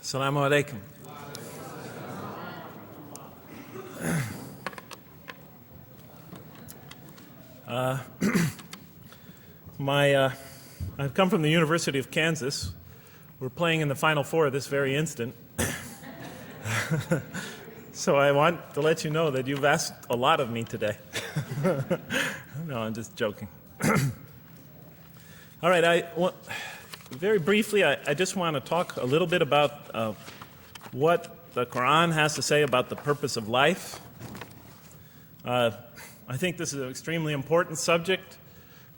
Assalamu alaikum. I've come from the University of Kansas. We're playing in the Final Four this very instant. So I want to let you know that you've asked a lot of me today. No, I'm just joking. All right, very briefly, I just want to talk a little bit about what the Quran has to say about the purpose of life. I think this is an extremely important subject,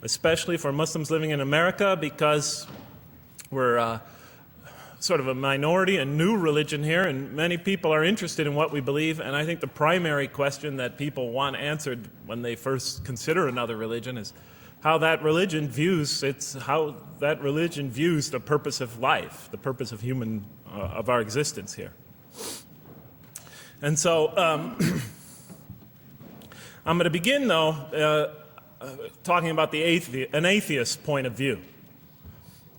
especially for Muslims living in America, because we're sort of a minority, a new religion here, and many people are interested in what we believe. And I think the primary question that people want answered when they first consider another religion is how that religion views the purpose of life, the purpose of of our existence here. And so I'm going to begin, though, talking about an atheist point of view,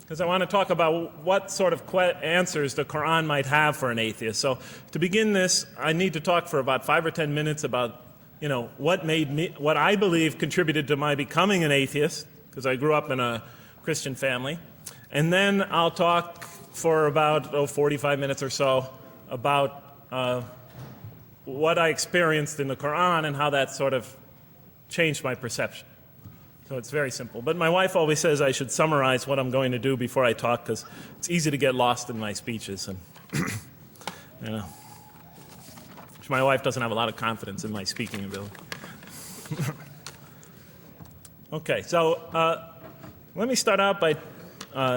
because I want to talk about what sort of answers the Quran might have for an atheist. So to begin this, I need to talk for about 5 or 10 minutes about what I believe contributed to my becoming an atheist, because I grew up in a Christian family. And then I'll talk for about 45 minutes or so about what I experienced in the Quran and how that sort of changed my perception. So it's very simple. But my wife always says I should summarize what I'm going to do before I talk, because it's easy to get lost in my speeches. And my wife doesn't have a lot of confidence in my speaking ability. Okay, so let me start out by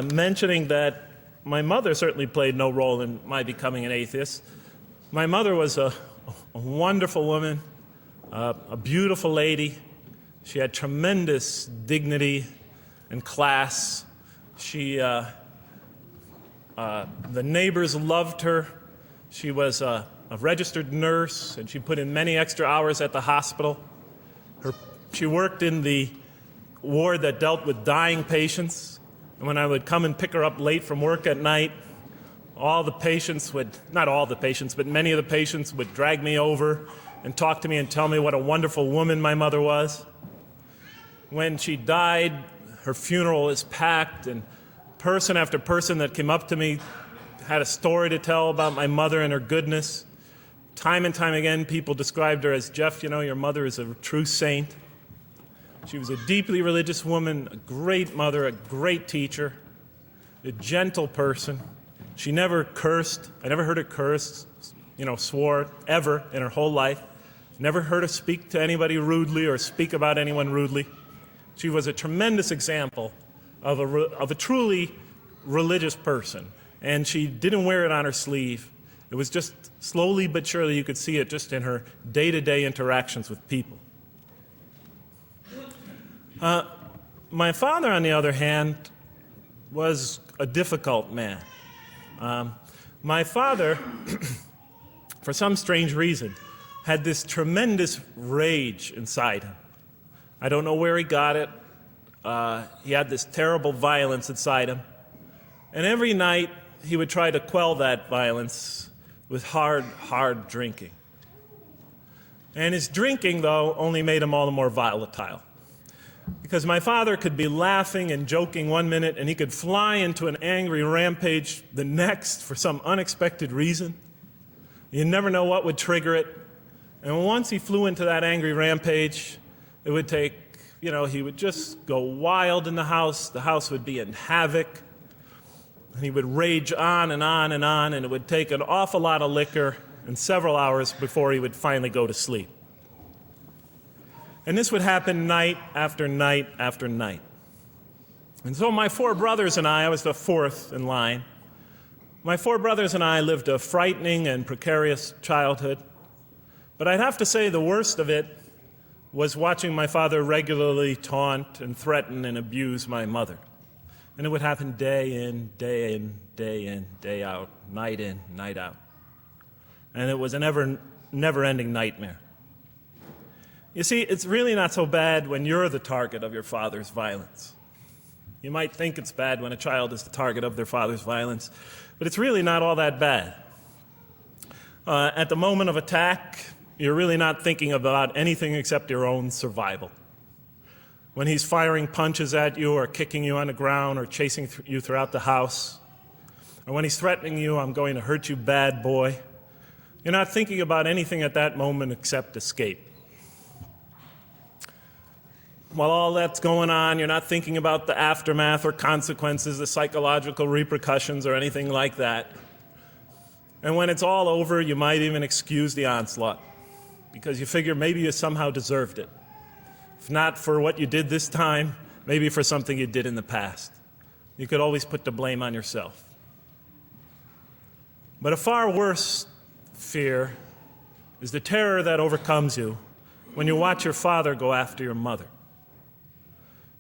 mentioning that my mother certainly played no role in my becoming an atheist. My mother was a wonderful woman, a beautiful lady. She had tremendous dignity and class. The neighbors loved her. She was a registered nurse, and she put in many extra hours at the hospital. She worked in the ward that dealt with dying patients. And when I would come and pick her up late from work at night, not all the patients, but many of the patients would drag me over and talk to me and tell me what a wonderful woman my mother was. When she died, her funeral was packed, and person after person that came up to me had a story to tell about my mother and her goodness. Time and time again, people described her as, Jeff, your mother is a true saint. She was a deeply religious woman, a great mother, a great teacher, a gentle person. She never cursed. I never heard her curse, swore ever in her whole life. Never heard her speak to anybody rudely or speak about anyone rudely. She was a tremendous example of a truly religious person, and she didn't wear it on her sleeve. It was just slowly but surely you could see it just in her day-to-day interactions with people. My father, on the other hand, was a difficult man. My father, for some strange reason, had this tremendous rage inside him. I don't know where he got it. He had this terrible violence inside him. And every night he would try to quell that violence with hard drinking. And his drinking, though, only made him all the more volatile. Because my father could be laughing and joking one minute, and he could fly into an angry rampage the next for some unexpected reason. You never know what would trigger it. And once he flew into that angry rampage, it would take, he would just go wild in the house. The house would be in havoc. And he would rage on and on and on, and it would take an awful lot of liquor and several hours before he would finally go to sleep. And this would happen night after night after night. And so my 4 brothers and I was the 4th in line. My 4 brothers and I lived a frightening and precarious childhood. But I'd have to say the worst of it was watching my father regularly taunt and threaten and abuse my mother. And it would happen day in, day in, day in, day out, night in, night out. And it was a never-ending nightmare. You see, it's really not so bad when you're the target of your father's violence. You might think it's bad when a child is the target of their father's violence, but it's really not all that bad. At the moment of attack, you're really not thinking about anything except your own survival. When he's firing punches at you or kicking you on the ground or chasing you throughout the house, or when he's threatening you, I'm going to hurt you, bad boy, you're not thinking about anything at that moment except escape. While all that's going on, you're not thinking about the aftermath or consequences, the psychological repercussions or anything like that. And when it's all over, you might even excuse the onslaught because you figure maybe you somehow deserved it. If not for what you did this time, maybe for something you did in the past. You could always put the blame on yourself. But a far worse fear is the terror that overcomes you when you watch your father go after your mother.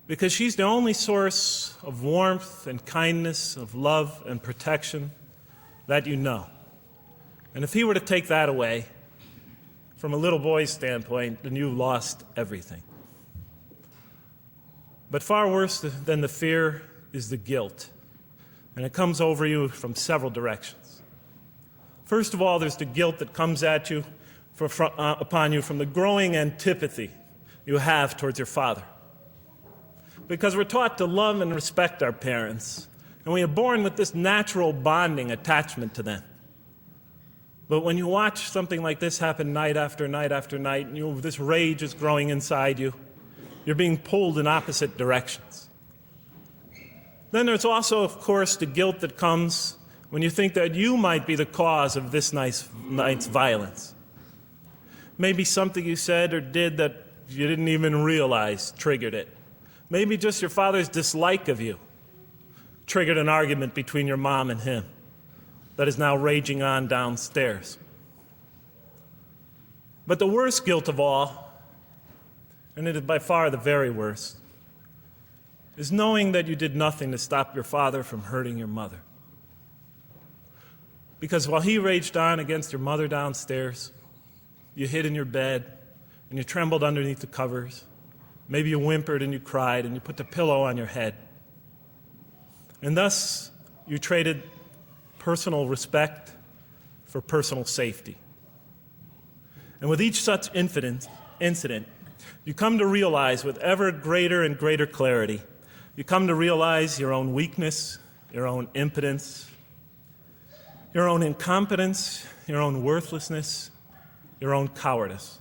Because she's the only source of warmth and kindness, of love and protection that you know. And if he were to take that away, from a little boy's standpoint, then you've lost everything. But far worse than the fear is the guilt. And it comes over you from several directions. First of all, there's the guilt that comes at you upon you from the growing antipathy you have towards your father. Because we're taught to love and respect our parents, and we are born with this natural bonding attachment to them. But when you watch something like this happen night after night after night, and this rage is growing inside you, you're being pulled in opposite directions. Then there's also, of course, the guilt that comes when you think that you might be the cause of this night's violence. Maybe something you said or did that you didn't even realize triggered it. Maybe just your father's dislike of you triggered an argument between your mom and him that is now raging on downstairs. But the worst guilt of all, and it is by far the very worst, is knowing that you did nothing to stop your father from hurting your mother. Because while he raged on against your mother downstairs, you hid in your bed and you trembled underneath the covers. Maybe you whimpered and you cried and you put the pillow on your head. And thus, you traded personal respect for personal safety. And with each such incident, you come to realize with ever greater and greater clarity, you come to realize your own weakness, your own impotence, your own incompetence, your own worthlessness, your own cowardice.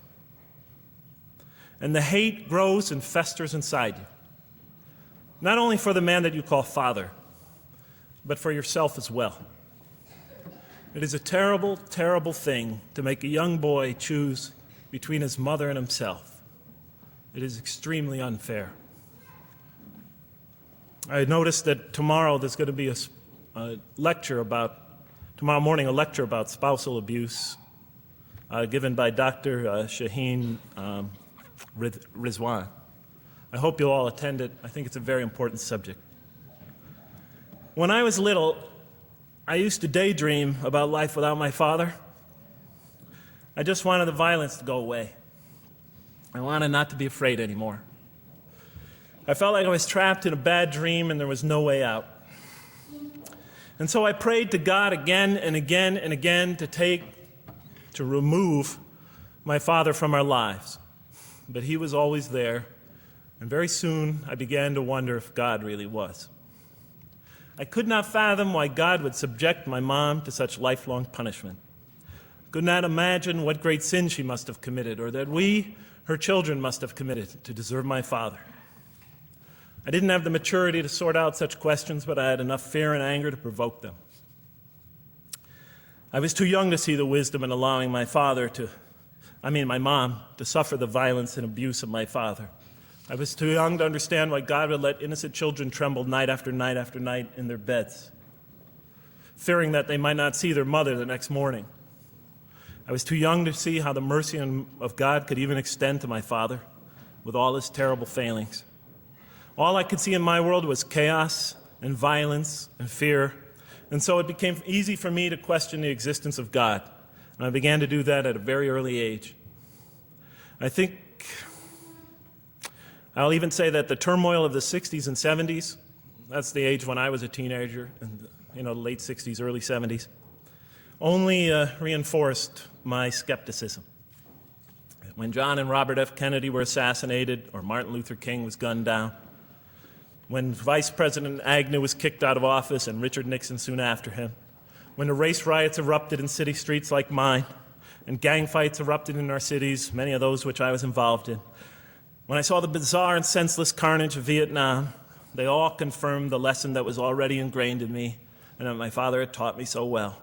And the hate grows and festers inside you, not only for the man that you call father, but for yourself as well. It is a terrible, terrible thing to make a young boy choose between his mother and himself. It is extremely unfair. I noticed that tomorrow there's going to be tomorrow morning, a lecture about spousal abuse given by Dr. Shaheen Rizwan. I hope you'll all attend it. I think it's a very important subject. When I was little, I used to daydream about life without my father. I just wanted the violence to go away. I wanted not to be afraid anymore. I felt like I was trapped in a bad dream and there was no way out. And so I prayed to God again and again and again to remove my father from our lives. But he was always there, and very soon I began to wonder if God really was. I could not fathom why God would subject my mom to such lifelong punishment. I could not imagine what great sin she must have committed, or that we, her children, must have committed to deserve my father. I didn't have the maturity to sort out such questions, but I had enough fear and anger to provoke them. I was too young to see the wisdom in allowing my mom to suffer the violence and abuse of my father. I was too young to understand why God would let innocent children tremble night after night after night in their beds, fearing that they might not see their mother the next morning. I was too young to see how the mercy of God could even extend to my father with all his terrible failings. All I could see in my world was chaos and violence and fear, and so it became easy for me to question the existence of God. And I began to do that at a very early age. I'll even say that the turmoil of the 60s and 70s that's the age when I was a teenager, in the late 60s, early 70s, only reinforced my skepticism. When John and Robert F. Kennedy were assassinated, or Martin Luther King was gunned down, when Vice President Agnew was kicked out of office and Richard Nixon soon after him, when the race riots erupted in city streets like mine, and gang fights erupted in our cities, many of those which I was involved in, when I saw the bizarre and senseless carnage of Vietnam, they all confirmed the lesson that was already ingrained in me and that my father had taught me so well,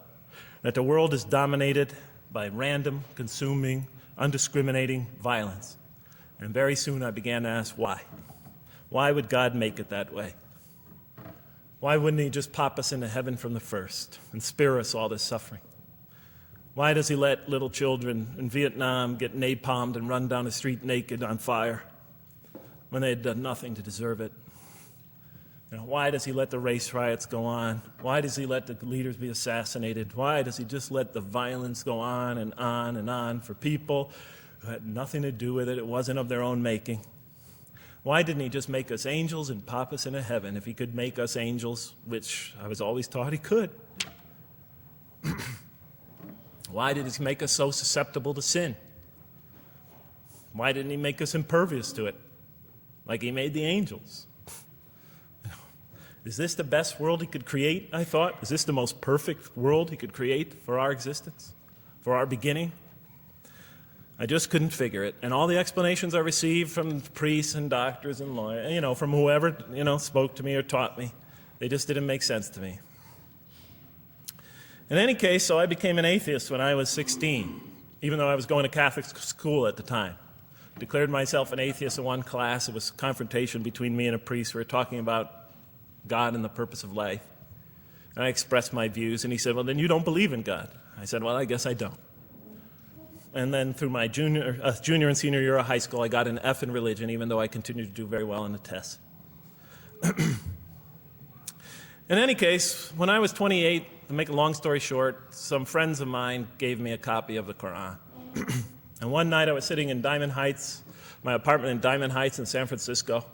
that the world is dominated by random, consuming, undiscriminating violence. And very soon I began to ask why. Why would God make it that way? Why wouldn't he just pop us into heaven from the first and spare us all this suffering? Why does he let little children in Vietnam get napalmed and run down the street naked on fire when they had done nothing to deserve it? Why does he let the race riots go on? Why does he let the leaders be assassinated? Why does he just let the violence go on and on and on for people who had nothing to do with it? It wasn't of their own making. Why didn't he just make us angels and pop us into heaven if he could make us angels, which I was always taught he could? Why did he make us so susceptible to sin? Why didn't he make us impervious to it, like he made the angels? Is this the best world he could create, I thought? Is this the most perfect world he could create for our existence, for our beginning? I just couldn't figure it. And all the explanations I received from priests and doctors and lawyers, from whoever, spoke to me or taught me, they just didn't make sense to me. In any case, so I became an atheist when I was 16, even though I was going to Catholic school at the time. Declared myself an atheist in one class. It was a confrontation between me and a priest. We were talking about God and the purpose of life. And I expressed my views, and he said, well, then you don't believe in God. I said, well, I guess I don't. And then through my junior and senior year of high school, I got an F in religion, even though I continued to do very well in the tests. In any case, when I was 28, to make a long story short, some friends of mine gave me a copy of the Quran. And one night I was sitting in Diamond Heights, my apartment in Diamond Heights in San Francisco.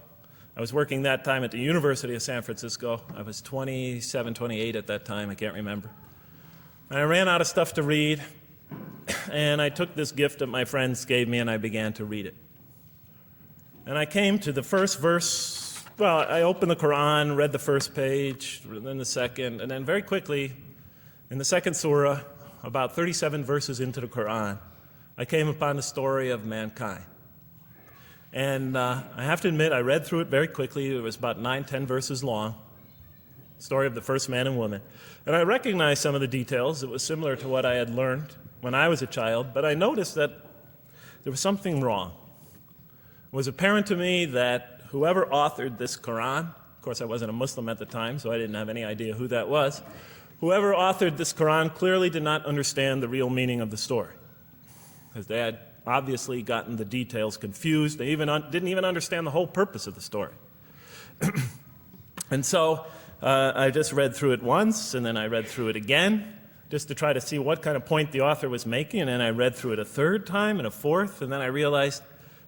I was working that time at the University of San Francisco. I was 27, 28 at that time, I can't remember. And I ran out of stuff to read, and I took this gift that my friends gave me and I began to read it. And I came to the first verse. Well, I opened the Quran, read the first page, then the second, and then very quickly, in the second surah, about 37 verses into the Quran, I came upon the story of mankind. And I have to admit, I read through it very quickly. It was about 9-10 verses long, story of the first man and woman. And I recognized some of the details. It was similar to what I had learned when I was a child, but I noticed that there was something wrong. It was apparent to me that whoever authored this Quran, of course I wasn't a Muslim at the time, so I didn't have any idea who that was, whoever authored this Quran clearly did not understand the real meaning of the story, because they had obviously gotten the details confused. They didn't even understand the whole purpose of the story. And so I just read through it once, and then I read through it again, just to try to see what kind of point the author was making, and then I read through it a third time and a fourth, and then I realized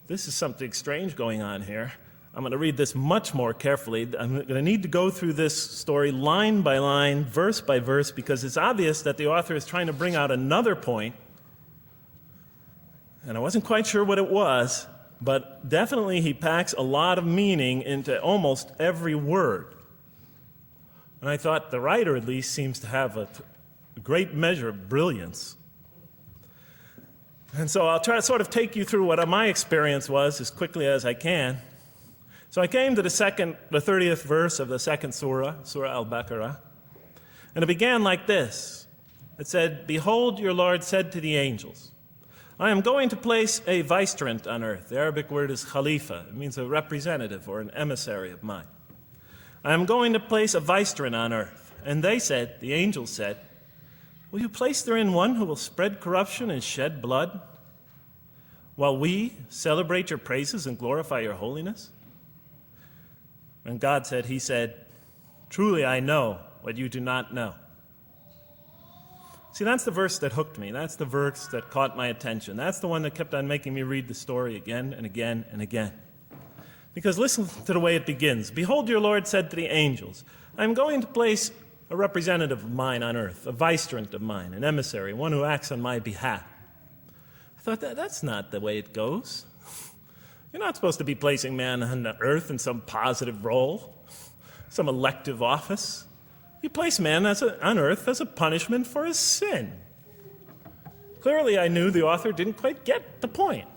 this is something strange going on here. I'm going to read this much more carefully. I'm going to need to go through this story line by line, verse by verse, because it's obvious that the author is trying to bring out another point. And I wasn't quite sure what it was, but definitely he packs a lot of meaning into almost every word. And I thought the writer at least seems to have a great measure of brilliance. And so I'll try to sort of take you through what my experience was as quickly as I can. So I came to the 30th verse of the second surah, Surah Al-Baqarah, and it began like this. It said, "Behold, your Lord said to the angels, I am going to place a vicegerent on earth." The Arabic word is khalifa. It means a representative or an emissary of mine. "I am going to place a vicegerent on earth." And they said, the angels said, "Will you place therein one who will spread corruption and shed blood, while we celebrate your praises and glorify your holiness?" And God said, he said, "Truly I know what you do not know." See, that's the verse that hooked me. That's the verse that caught my attention. That's the one that kept on making me read the story again and again and again. Because listen to the way it begins. Behold, your Lord said to the angels, I am going to place a representative of mine on earth, a vicegerent of mine, an emissary, one who acts on my behalf. I thought, that's not the way it goes. You're not supposed to be placing man on the earth in some positive role, some elective office. You place man on earth as a punishment for his sin. Clearly, I knew the author didn't quite get the point.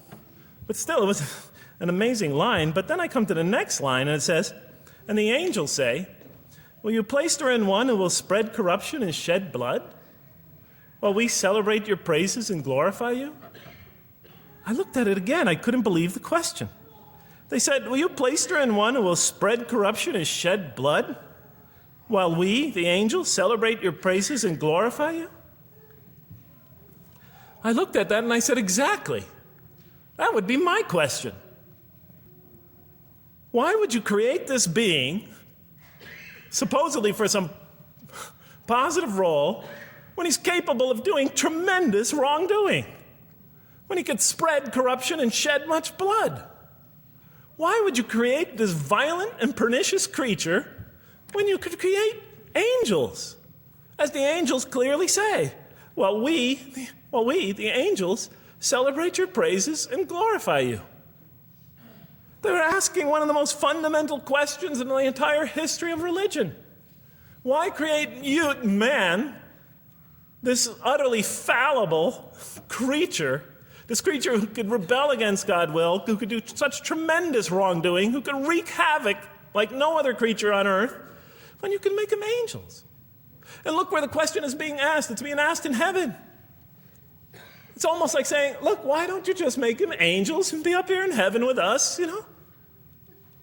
But still, it was an amazing line. But then I come to the next line, and it says, and the angels say, will you place her in one who will spread corruption and shed blood, while we celebrate your praises and glorify you? I looked at it again. I couldn't believe the question. They said, will you place her in one who will spread corruption and shed blood, while we, the angels, celebrate your praises and glorify you? I looked at that and I said, exactly. That would be my question. Why would you create this being, supposedly for some positive role, when he's capable of doing tremendous wrongdoing? When he could spread corruption and shed much blood? Why would you create this violent and pernicious creature when you could create angels? As the angels clearly say, well, we, the angels, celebrate your praises and glorify you. They're asking one of the most fundamental questions in the entire history of religion. Why create you, man, this utterly fallible creature, this creature who could rebel against God's will, who could do such tremendous wrongdoing, who could wreak havoc like no other creature on earth, when you can make them angels? And look where the question is being asked. It's being asked in heaven. It's almost like saying, look, why don't you just make them angels and be up here in heaven with us, you know?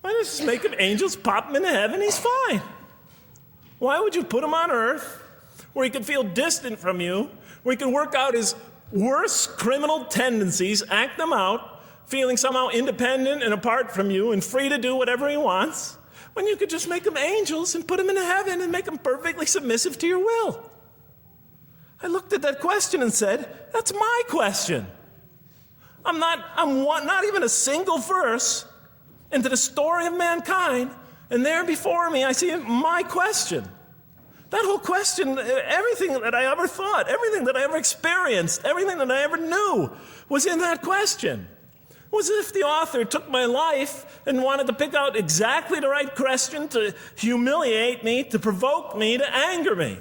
Why don't you just make them angels, pop them into heaven, he's fine. Why would you put him on earth where he could feel distant from you, where he could work out his worst criminal tendencies, act them out, feeling somehow independent and apart from you and free to do whatever he wants, when you could just make them angels and put them into heaven and make them perfectly submissive to your will? I looked at that question and said, that's my question. I'm not even a single verse into the story of mankind, and there before me I see my question. That whole question, everything that I ever thought, everything that I ever experienced, everything that I ever knew was in that question. It was as if the author took my life and wanted to pick out exactly the right question to humiliate me, to provoke me, to anger me.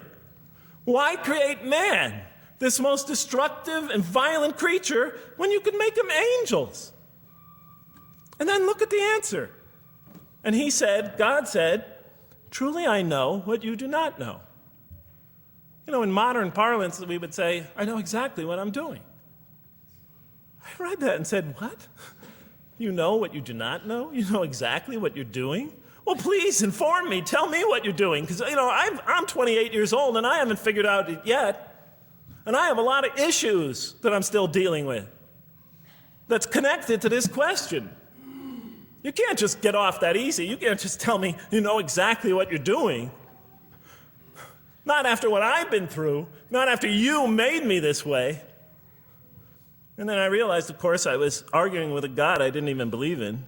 Why create man, this most destructive and violent creature, when you could make him angels? And then look at the answer. And he said, God said, truly I know what you do not know. You know, in modern parlance, we would say, I know exactly what I'm doing. I read that and said, what? You know what you do not know? You know exactly what you're doing? Well, please inform me. Tell me what you're doing. Because, you know, I'm 28 years old and I haven't figured out it yet. And I have a lot of issues that I'm still dealing with that's connected to this question. You can't just get off that easy. You can't just tell me you know exactly what you're doing. Not after what I've been through. Not after you made me this way. And then I realized, of course, I was arguing with a God I didn't even believe in.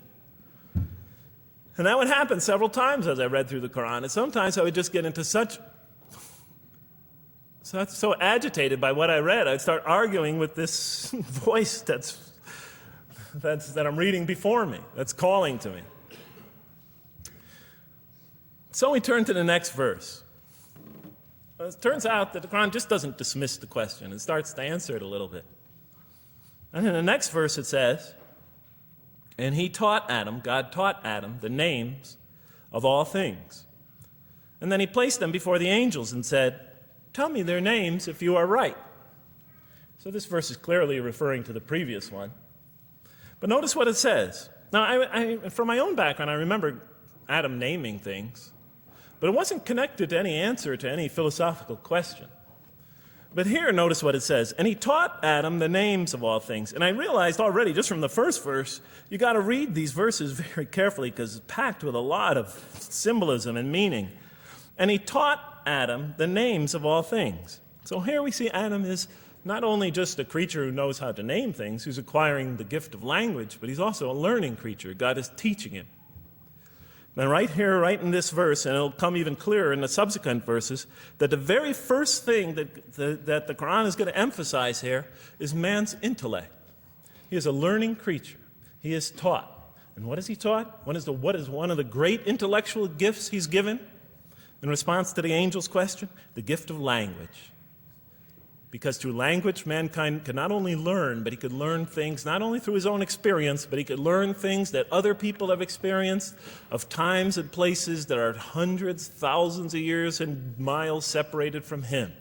And that would happen several times as I read through the Quran. And sometimes I would just get into so agitated by what I read, I'd start arguing with this voice that I'm reading before me, that's calling to me. So we turn to the next verse. Well, it turns out that the Quran just doesn't dismiss the question. It starts to answer it a little bit. And in the next verse it says, and he taught Adam, God taught Adam, the names of all things. And then he placed them before the angels and said, tell me their names if you are right. So this verse is clearly referring to the previous one. But notice what it says. Now, I from my own background, I remember Adam naming things, but it wasn't connected to any answer to any philosophical question. But here, notice what it says. And he taught Adam the names of all things. And I realized already, just from the first verse, you got to read these verses very carefully because it's packed with a lot of symbolism and meaning. And he taught Adam the names of all things. So here we see Adam is not only just a creature who knows how to name things, who's acquiring the gift of language, but he's also a learning creature. God is teaching him. And right here, right in this verse, and it'll come even clearer in the subsequent verses, that the very first thing that the Quran is going to emphasize here is man's intellect. He is a learning creature. He is taught. And what is he taught? What is one of the great intellectual gifts he's given in response to the angel's question? The gift of language. Because through language, mankind could not only learn, but he could learn things not only through his own experience, but he could learn things that other people have experienced of times and places that are hundreds, thousands of years and miles separated from him.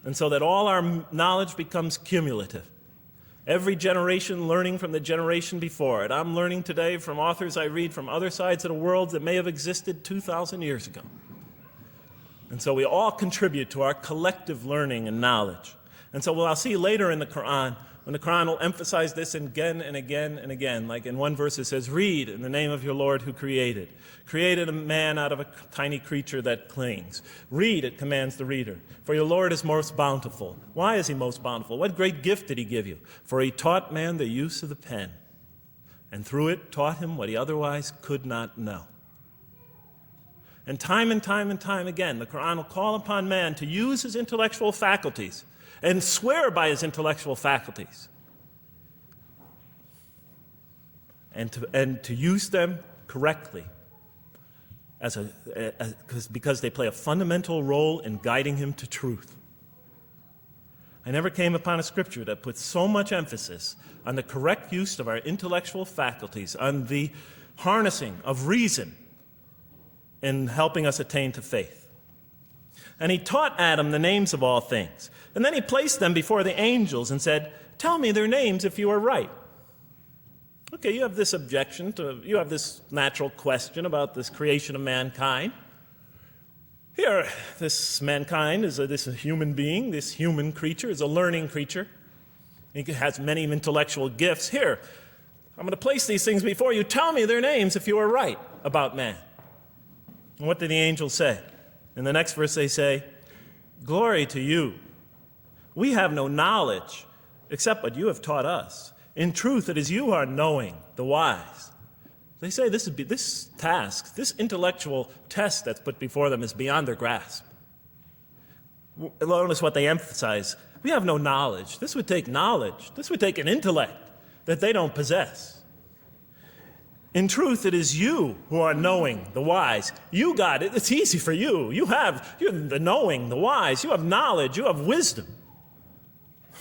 And so that all our knowledge becomes cumulative. Every generation learning from the generation before it. I'm learning today from authors I read from other sides of the world that may have existed 2,000 years ago. And so we all contribute to our collective learning and knowledge. And so I'll see later in the Quran, when the Quran will emphasize this again and again and again. Like in one verse it says, read in the name of your Lord who created a man out of a tiny creature that clings. Read, it commands the reader. For your Lord is most bountiful. Why is he most bountiful? What great gift did he give you? For he taught man the use of the pen, and through it taught him what he otherwise could not know. And time again, the Quran will call upon man to use his intellectual faculties and swear by his intellectual faculties and to use them correctly because they play a fundamental role in guiding him to truth. I never came upon a scripture that puts so much emphasis on the correct use of our intellectual faculties, on the harnessing of reason in helping us attain to faith. And he taught Adam the names of all things. And then he placed them before the angels and said, tell me their names if you are right. Okay, you have this you have this natural question about this creation of mankind. Here, this mankind is this human being, this human creature is a learning creature. He has many intellectual gifts. Here, I'm going to place these things before you. Tell me their names if you are right about man. And what did the angels say? In the next verse they say, glory to you. We have no knowledge except what you have taught us. In truth, it is you who are knowing, the wise. They say this task, this intellectual test that's put before them is beyond their grasp. Notice what they emphasize. We have no knowledge. This would take knowledge. This would take an intellect that they don't possess. In truth, it is you who are knowing, the wise. You got it. It's easy for you. You're the knowing, the wise. You have knowledge. You have wisdom.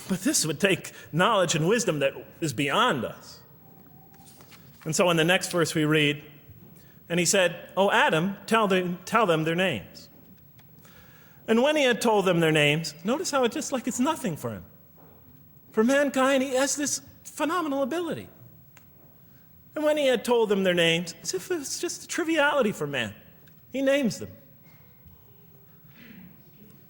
But this would take knowledge and wisdom that is beyond us. And so in the next verse we read, and he said, "O Adam, tell them their names." And when he had told them their names, notice how it's just like it's nothing for him. For mankind, he has this phenomenal ability. And when he had told them their names, as if it's just a triviality for man, he names them.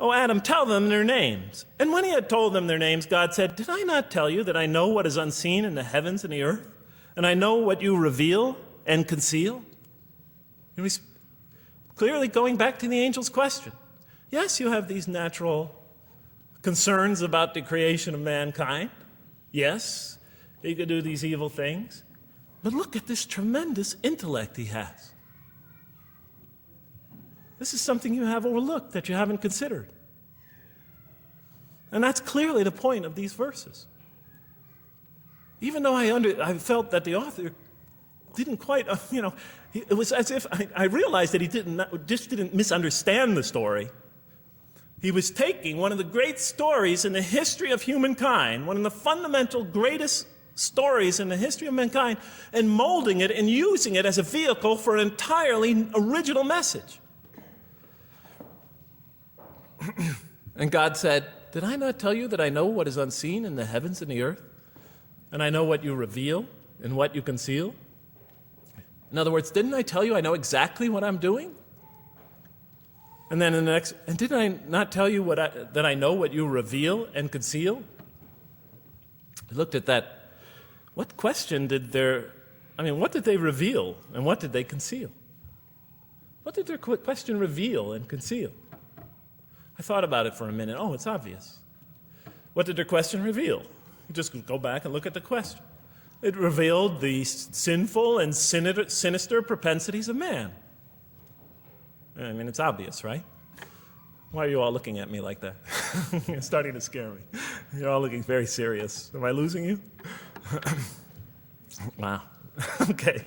"O Adam, tell them their names." And when he had told them their names, God said, "Did I not tell you that I know what is unseen in the heavens and the earth? And I know what you reveal and conceal?" And he's clearly going back to the angel's question. Yes, you have these natural concerns about the creation of mankind. Yes, he could do these evil things. But look at this tremendous intellect he has. This is something you have overlooked that you haven't considered. And that's clearly the point of these verses. Even though I felt that the author didn't quite, it was as if I realized that he didn't misunderstand the story. He was taking one of the great stories in the history of humankind, one of the fundamental greatest stories in the history of mankind, and molding it and using it as a vehicle for an entirely original message. And God said, "Did I not tell you that I know what is unseen in the heavens and the earth? And I know what you reveal and what you conceal?" In other words, didn't I tell you I know exactly what I'm doing? And then in the next, and did I not tell you that I know what you reveal and conceal? I looked at that. What question what did they reveal and what did they conceal? What did their question reveal and conceal? I thought about it for a minute. Oh, it's obvious. What did their question reveal? You just go back and look at the question. It revealed the sinful and sinister propensities of man. I mean, it's obvious, right? Why are you all looking at me like that? You're starting to scare me. You're all looking very serious. Am I losing you? Wow. Okay.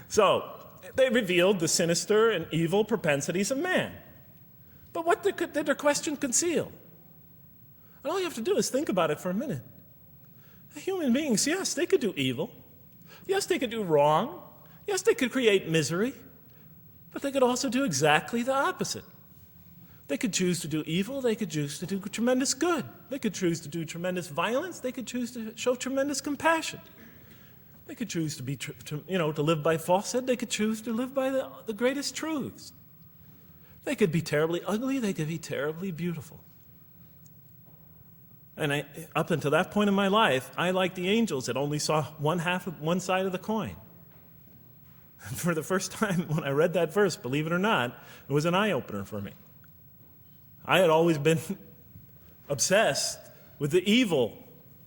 So, they revealed the sinister and evil propensities of man. But what did their question conceal? And all you have to do is think about it for a minute. Human beings, yes, they could do evil. Yes, they could do wrong. Yes, they could create misery. But they could also do exactly the opposite. They could choose to do evil. They could choose to do tremendous good. They could choose to do tremendous violence. They could choose to show tremendous compassion. They could choose to be, to live by falsehood. They could choose to live by the greatest truths. They could be terribly ugly. They could be terribly beautiful. And up until that point in my life, I, like the angels, that only saw one side of the coin. For the first time when I read that verse, believe it or not, it was an eye-opener for me. I had always been obsessed with the evil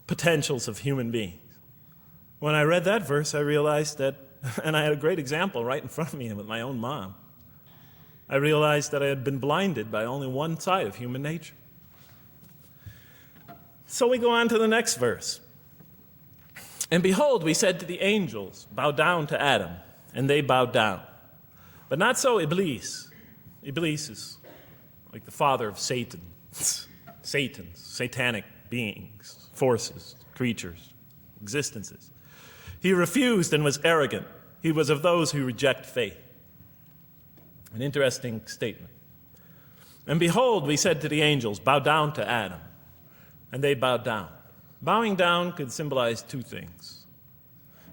potentials of human beings. When I read that verse, I realized that, and I had a great example right in front of me with my own mom, I realized that I had been blinded by only one side of human nature. So we go on to the next verse. And behold, we said to the angels, bow down to Adam, and they bowed down. But not so Iblis. Iblis is like the father of Satan. Satans, satanic beings, forces, creatures, existences. He refused and was arrogant. He was of those who reject faith. An interesting statement. And behold, we said to the angels, bow down to Adam. And they bowed down. Bowing down could symbolize two things.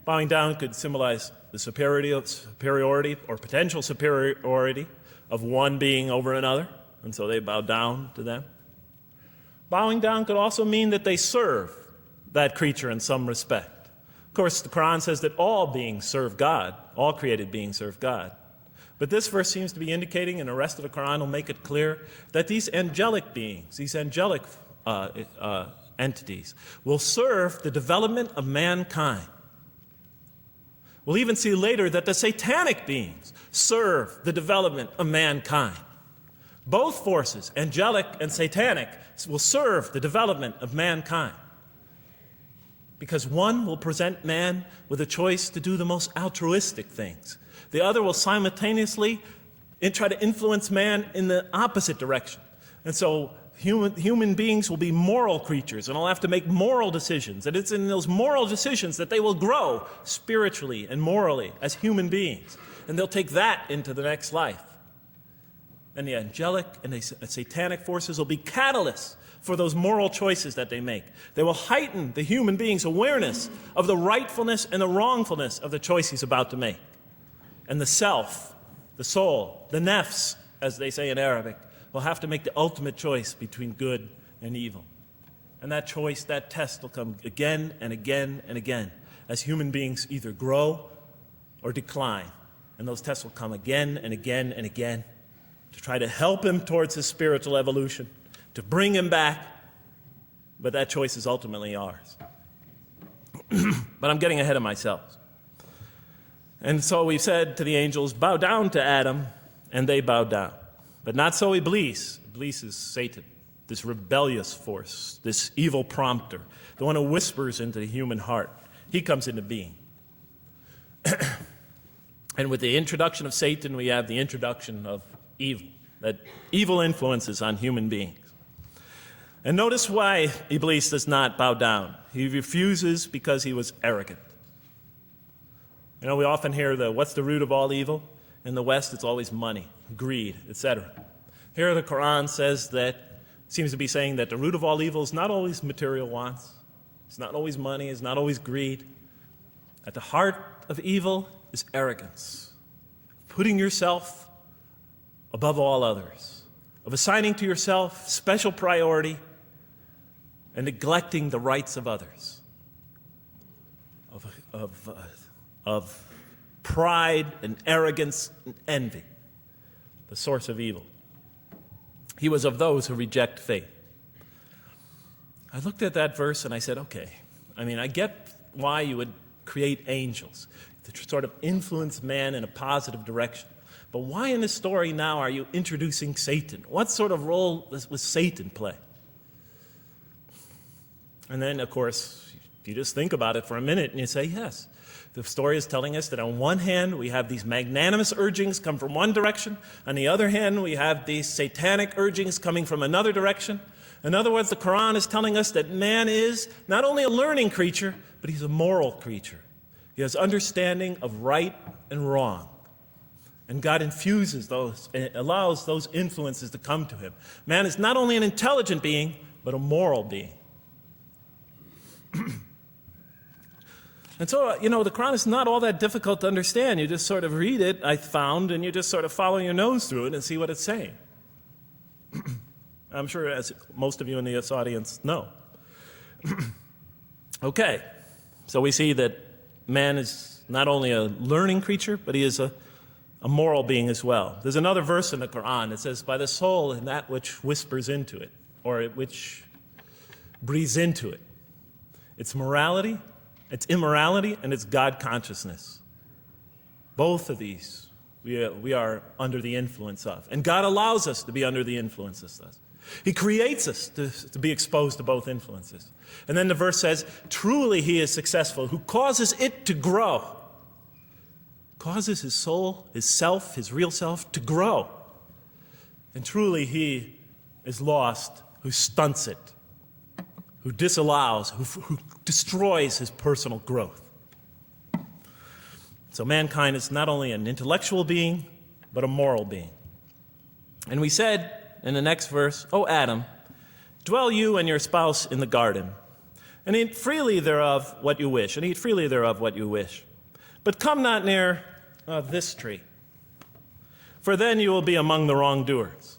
Bowing down could symbolize the superiority or potential superiority of one being over another, and so they bowed down to them. Bowing down could also mean that they serve that creature in some respect. Of course, the Quran says that all beings serve God, all created beings serve God. But this verse seems to be indicating, and the rest of the Quran will make it clear, that these angelic beings, these angelic entities, will serve the development of mankind. We'll even see later that the satanic beings serve the development of mankind. Both forces, angelic and satanic, will serve the development of mankind. Because one will present man with a choice to do the most altruistic things. The other will simultaneously try to influence man in the opposite direction. And so human beings will be moral creatures, and will have to make moral decisions. And it's in those moral decisions that they will grow spiritually and morally as human beings. And they'll take that into the next life. And the angelic and the satanic forces will be catalysts for those moral choices that they make. They will heighten the human being's awareness of the rightfulness and the wrongfulness of the choice he's about to make. And the self, the soul, the nafs, as they say in Arabic, will have to make the ultimate choice between good and evil. And that choice, that test will come again and again and again as human beings either grow or decline. And those tests will come again and again and again to try to help him towards his spiritual evolution, to bring him back. But that choice is ultimately ours. But I'm getting ahead of myself. And so we said to the angels, bow down to Adam, and they bowed down. But not so Iblis. Iblis is Satan, this rebellious force, this evil prompter, the one who whispers into the human heart. He comes into being. And with the introduction of Satan, we have the introduction of evil, that evil influences on human beings. And notice why Iblis does not bow down. He refuses because he was arrogant. You know, we often hear what's the root of all evil? In the West, it's always money, greed, etc. Here the Quran says seems to be saying that the root of all evil is not always material wants. It's not always money. It's not always greed. At the heart of evil is arrogance, putting yourself above all others, of assigning to yourself special priority and neglecting the rights of others, of pride and arrogance and envy, the source of evil. He was of those who reject faith. I looked at that verse and I said, okay, I get why you would create angels, to sort of influence man in a positive direction. But why in this story now are you introducing Satan? What sort of role was Satan play? And then, of course, you just think about it for a minute and you say, yes. The story is telling us that on one hand, we have these magnanimous urgings come from one direction. On the other hand, we have these satanic urgings coming from another direction. In other words, the Quran is telling us that man is not only a learning creature, but he's a moral creature. He has understanding of right and wrong. And God infuses those and allows those influences to come to him. Man is not only an intelligent being, but a moral being. And so, the Quran is not all that difficult to understand. You just sort of read it, I found, and you just sort of follow your nose through it and see what it's saying. I'm sure, as most of you in this audience know. Okay, so we see that man is not only a learning creature, but he is a moral being as well. There's another verse in the Quran that says, by the soul and that which whispers into it, or which breathes into it. It's morality, it's immorality, and it's God consciousness. Both of these we are under the influence of. And God allows us to be under the influences of. He creates us to be exposed to both influences. And then the verse says, truly he is successful, who causes it to grow. Causes his soul, his self, his real self to grow. And truly he is lost, who stunts it, who disallows, who destroys his personal growth. So mankind is not only an intellectual being, but a moral being. And we said in the next verse, O Adam, dwell you and your spouse in the garden, and eat freely thereof what you wish, and eat freely thereof what you wish. But come not near this tree, for then you will be among the wrongdoers.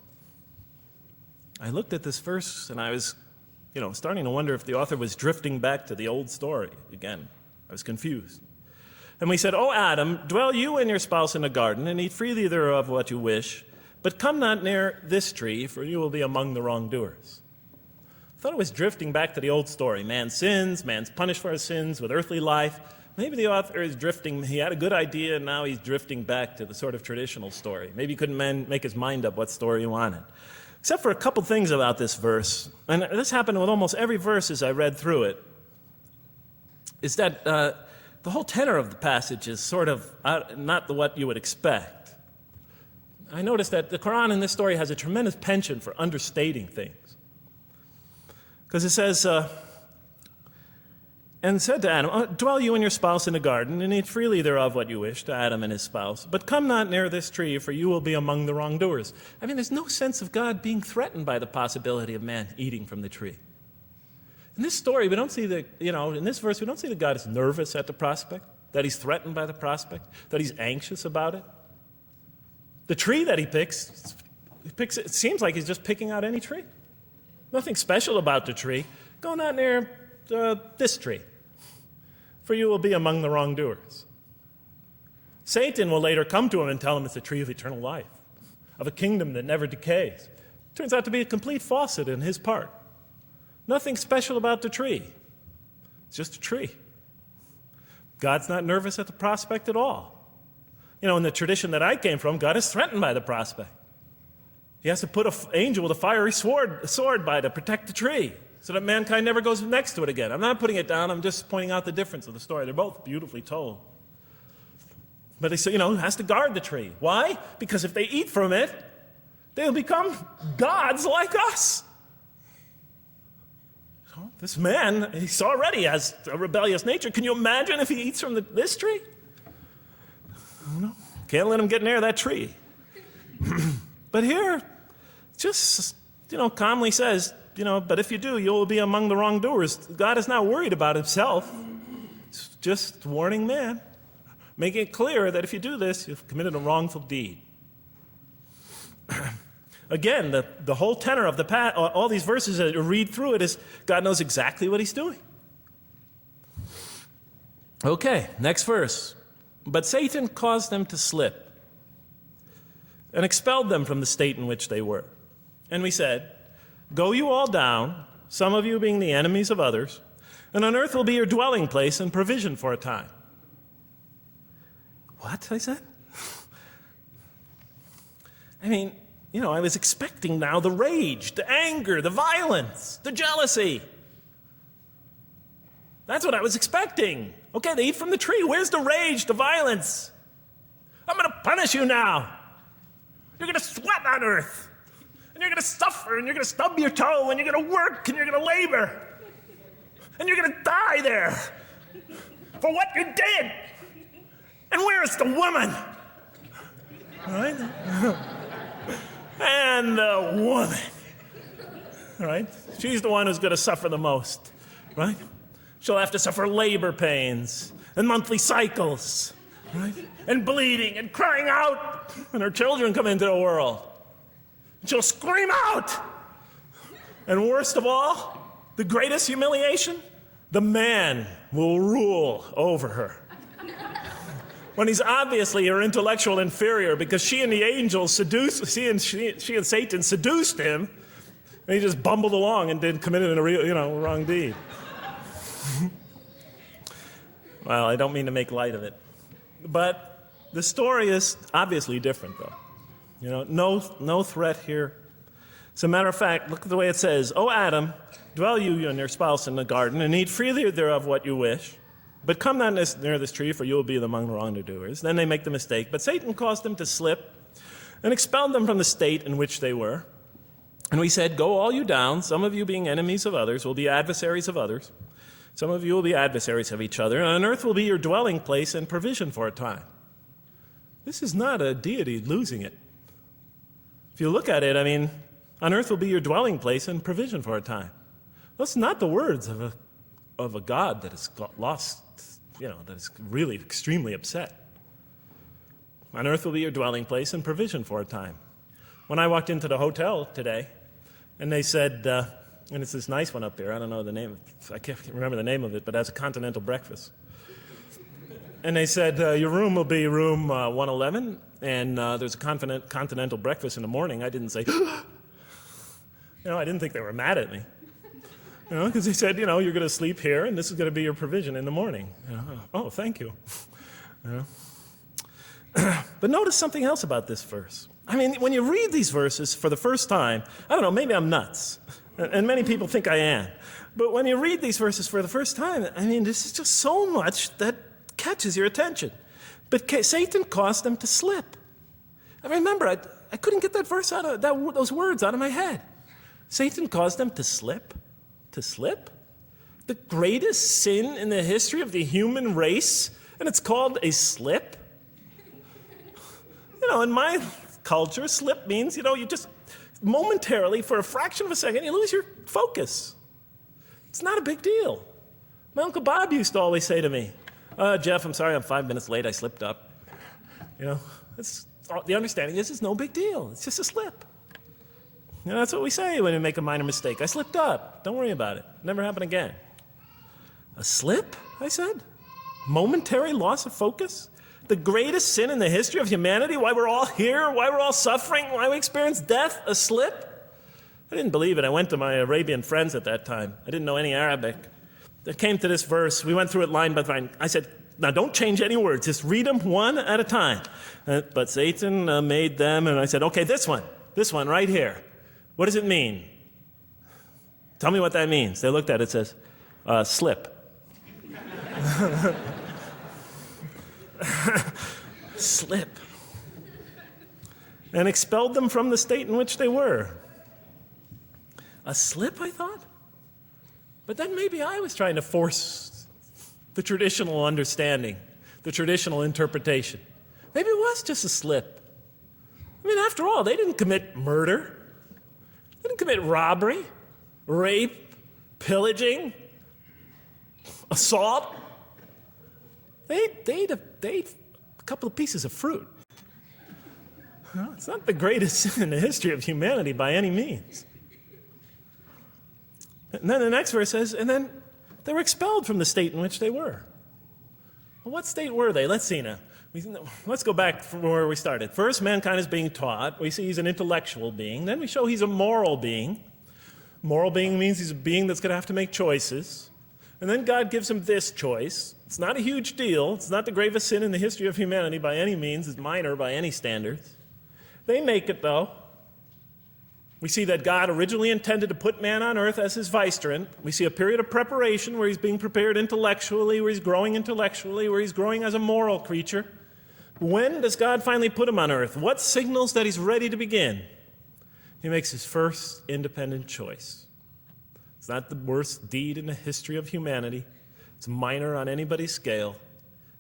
I looked at this verse, and I was starting to wonder if the author was drifting back to the old story again. I was confused. And we said, O Adam, dwell you and your spouse in the garden, and eat freely thereof what you wish, but come not near this tree, for you will be among the wrongdoers. I thought it was drifting back to the old story. Man sins, man's punished for his sins with earthly life. Maybe the author is drifting, he had a good idea, and now he's drifting back to the sort of traditional story. Maybe he couldn't make his mind up what story he wanted. Except for a couple things about this verse, and this happened with almost every verse as I read through it, is that the whole tenor of the passage is sort of not what you would expect. I noticed that the Quran in this story has a tremendous penchant for understating things. Because it says, and said to Adam, dwell you and your spouse in the garden, and eat freely thereof what you wish, to Adam and his spouse. But come not near this tree, for you will be among the wrongdoers. I mean, there's no sense of God being threatened by the possibility of man eating from the tree. In this story, we don't see in this verse, we don't see that God is nervous at the prospect, that he's threatened by the prospect, that he's anxious about it. The tree that he picks, it seems like he's just picking out any tree. Nothing special about the tree. Go not near this tree, for you will be among the wrongdoers. Satan will later come to him and tell him it's a tree of eternal life, of a kingdom that never decays. Turns out to be a complete falsehood in his part. Nothing special about the tree. It's just a tree. God's not nervous at the prospect at all. In the tradition that I came from, God is threatened by the prospect. He has to put an angel with a fiery sword by to protect the tree, so that mankind never goes next to it again. I'm not putting it down, I'm just pointing out the difference of the story. They're both beautifully told. But he has to guard the tree. Why? Because if they eat from it, they'll become gods like us. So this man, he already has a rebellious nature. Can you imagine if he eats from this tree? No, can't let him get near that tree. But here, just, calmly says, but if you do, you will be among the wrongdoers. God is not worried about himself. It's just warning man, making it clear that if you do this, you've committed a wrongful deed. Again, the whole tenor of all these verses that you read through it is God knows exactly what he's doing. Okay, next verse. But Satan caused them to slip and expelled them from the state in which they were. And we said, go you all down, some of you being the enemies of others, and on earth will be your dwelling place and provision for a time. What? I said. I mean, I was expecting now the rage, the anger, the violence, the jealousy. That's what I was expecting. Okay, they eat from the tree. Where's the rage, the violence? I'm going to punish you now. You're going to sweat on earth. And you're going to suffer, and you're going to stub your toe, and you're going to work, and you're going to labor. And you're going to die there for what you did. And where's the woman? All right? And the woman. All right? She's the one who's going to suffer the most. Right? She'll have to suffer labor pains and monthly cycles. Right? And bleeding and crying out when her children come into the world. And she'll scream out. And worst of all, the greatest humiliation, the man will rule over her. When he's obviously her intellectual inferior because she and the angels she and Satan seduced him, and he just bumbled along and committed a real, wrong deed. Well, I don't mean to make light of it. But the story is obviously different, though. No threat here. As a matter of fact, look at the way it says, "O Adam, dwell you and your spouse in the garden, and eat freely thereof what you wish. But come not near this tree, for you will be among the wrongdoers." Then they make the mistake. But Satan caused them to slip and expelled them from the state in which they were. And we said, "Go all you down, some of you being enemies of others, will be adversaries of others. Some of you will be adversaries of each other, and earth will be your dwelling place and provision for a time." This is not a deity losing it. If you look at it, on earth will be your dwelling place and provision for a time. That's not the words of a God that has lost, that is really extremely upset. On earth will be your dwelling place and provision for a time. When I walked into the hotel today, and they said, and it's this nice one up there, I don't know the name, I can't remember the name of it, but it has a continental breakfast. And they said, your room will be room 111, and there's a continental breakfast in the morning. I didn't say, I didn't think they were mad at me. Because he said, you're going to sleep here, and this is going to be your provision in the morning. Oh, thank you. But notice something else about this verse. When you read these verses for the first time, I don't know, maybe I'm nuts, and many people think I am. But when you read these verses for the first time, this is just so much that catches your attention. But Satan caused them to slip. I remember, I couldn't get that verse out of those words out of my head. Satan caused them to slip. To slip? The greatest sin in the history of the human race, and it's called a slip? In my culture, slip means, you just momentarily, for a fraction of a second, you lose your focus. It's not a big deal. My Uncle Bob used to always say to me, "Jeff, I'm sorry I'm 5 minutes late, I slipped up." The understanding is it's no big deal. It's just a slip. That's what we say when we make a minor mistake. I slipped up. Don't worry about it. Never happen again. A slip, I said? Momentary loss of focus? The greatest sin in the history of humanity? Why we're all here? Why we're all suffering? Why we experience death? A slip? I didn't believe it. I went to my Arabian friends at that time. I didn't know any Arabic. They came to this verse. We went through it line by line. I said, now don't change any words. Just read them one at a time. But Satan made them, and I said, okay, this one right here. What does it mean? Tell me what that means. They looked at it. It says, slip. Slip. And expelled them from the state in which they were. A slip, I thought? But then maybe I was trying to force the traditional understanding, the traditional interpretation. Maybe it was just a slip. After all, they didn't commit murder. They didn't commit robbery, rape, pillaging, assault. They ate a couple of pieces of fruit. It's not the greatest sin in the history of humanity by any means. And then the next verse says, and then they were expelled from the state in which they were. Well, what state were they? Let's see now. Let's go back from where we started. First, mankind is being taught. We see he's an intellectual being. Then we show he's a moral being. Moral being means he's a being that's going to have to make choices. And then God gives him this choice. It's not a huge deal. It's not the gravest sin in the history of humanity by any means. It's minor by any standards. They make it, though. We see that God originally intended to put man on earth as his vicegerent. We see a period of preparation where he's being prepared intellectually, where he's growing as a moral creature. When does God finally put him on earth? What signals that he's ready to begin? He makes his first independent choice. It's not the worst deed in the history of humanity. It's minor on anybody's scale,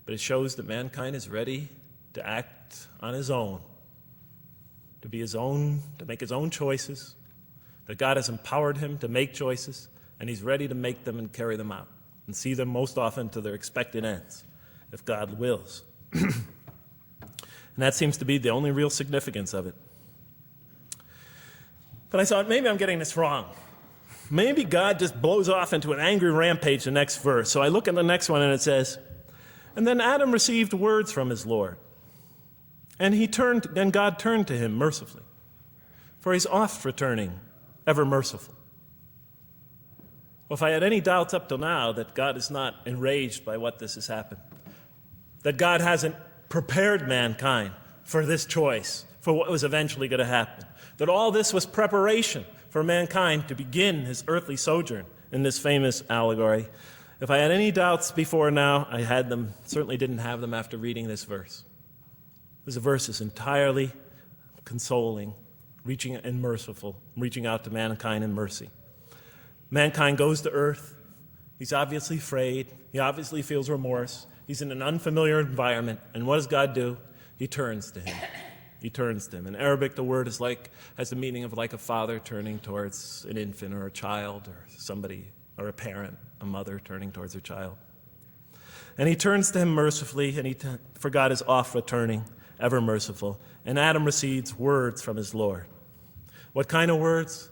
but it shows that mankind is ready to act on his own, to be his own, to make his own choices, that God has empowered him to make choices, and he's ready to make them and carry them out and see them most often to their expected ends, if God wills. And that seems to be the only real significance of it. But I thought, maybe I'm getting this wrong. Maybe God just blows off into an angry rampage the next verse. So I look at the next one and it says, and then Adam received words from his Lord. And God turned to him mercifully, for he's oft returning, ever merciful. Well, if I had any doubts up till now that God is not enraged by what this has happened, that God hasn't prepared mankind for this choice, for what was eventually going to happen, that all this was preparation for mankind to begin his earthly sojourn in this famous allegory. If I had any doubts before now, I had them, certainly didn't have them after reading this verse. This verse is entirely consoling, reaching and merciful, reaching out to mankind in mercy. Mankind goes to earth. He's obviously afraid. He obviously feels remorse. He's in an unfamiliar environment. And what does God do? He turns to him. He turns to him. In Arabic, the word has the meaning of like a father turning towards an infant or a child or somebody, or a parent, a mother turning towards her child. And he turns to him mercifully, and for God is oft returning, ever merciful. And Adam receives words from his Lord. What kind of words?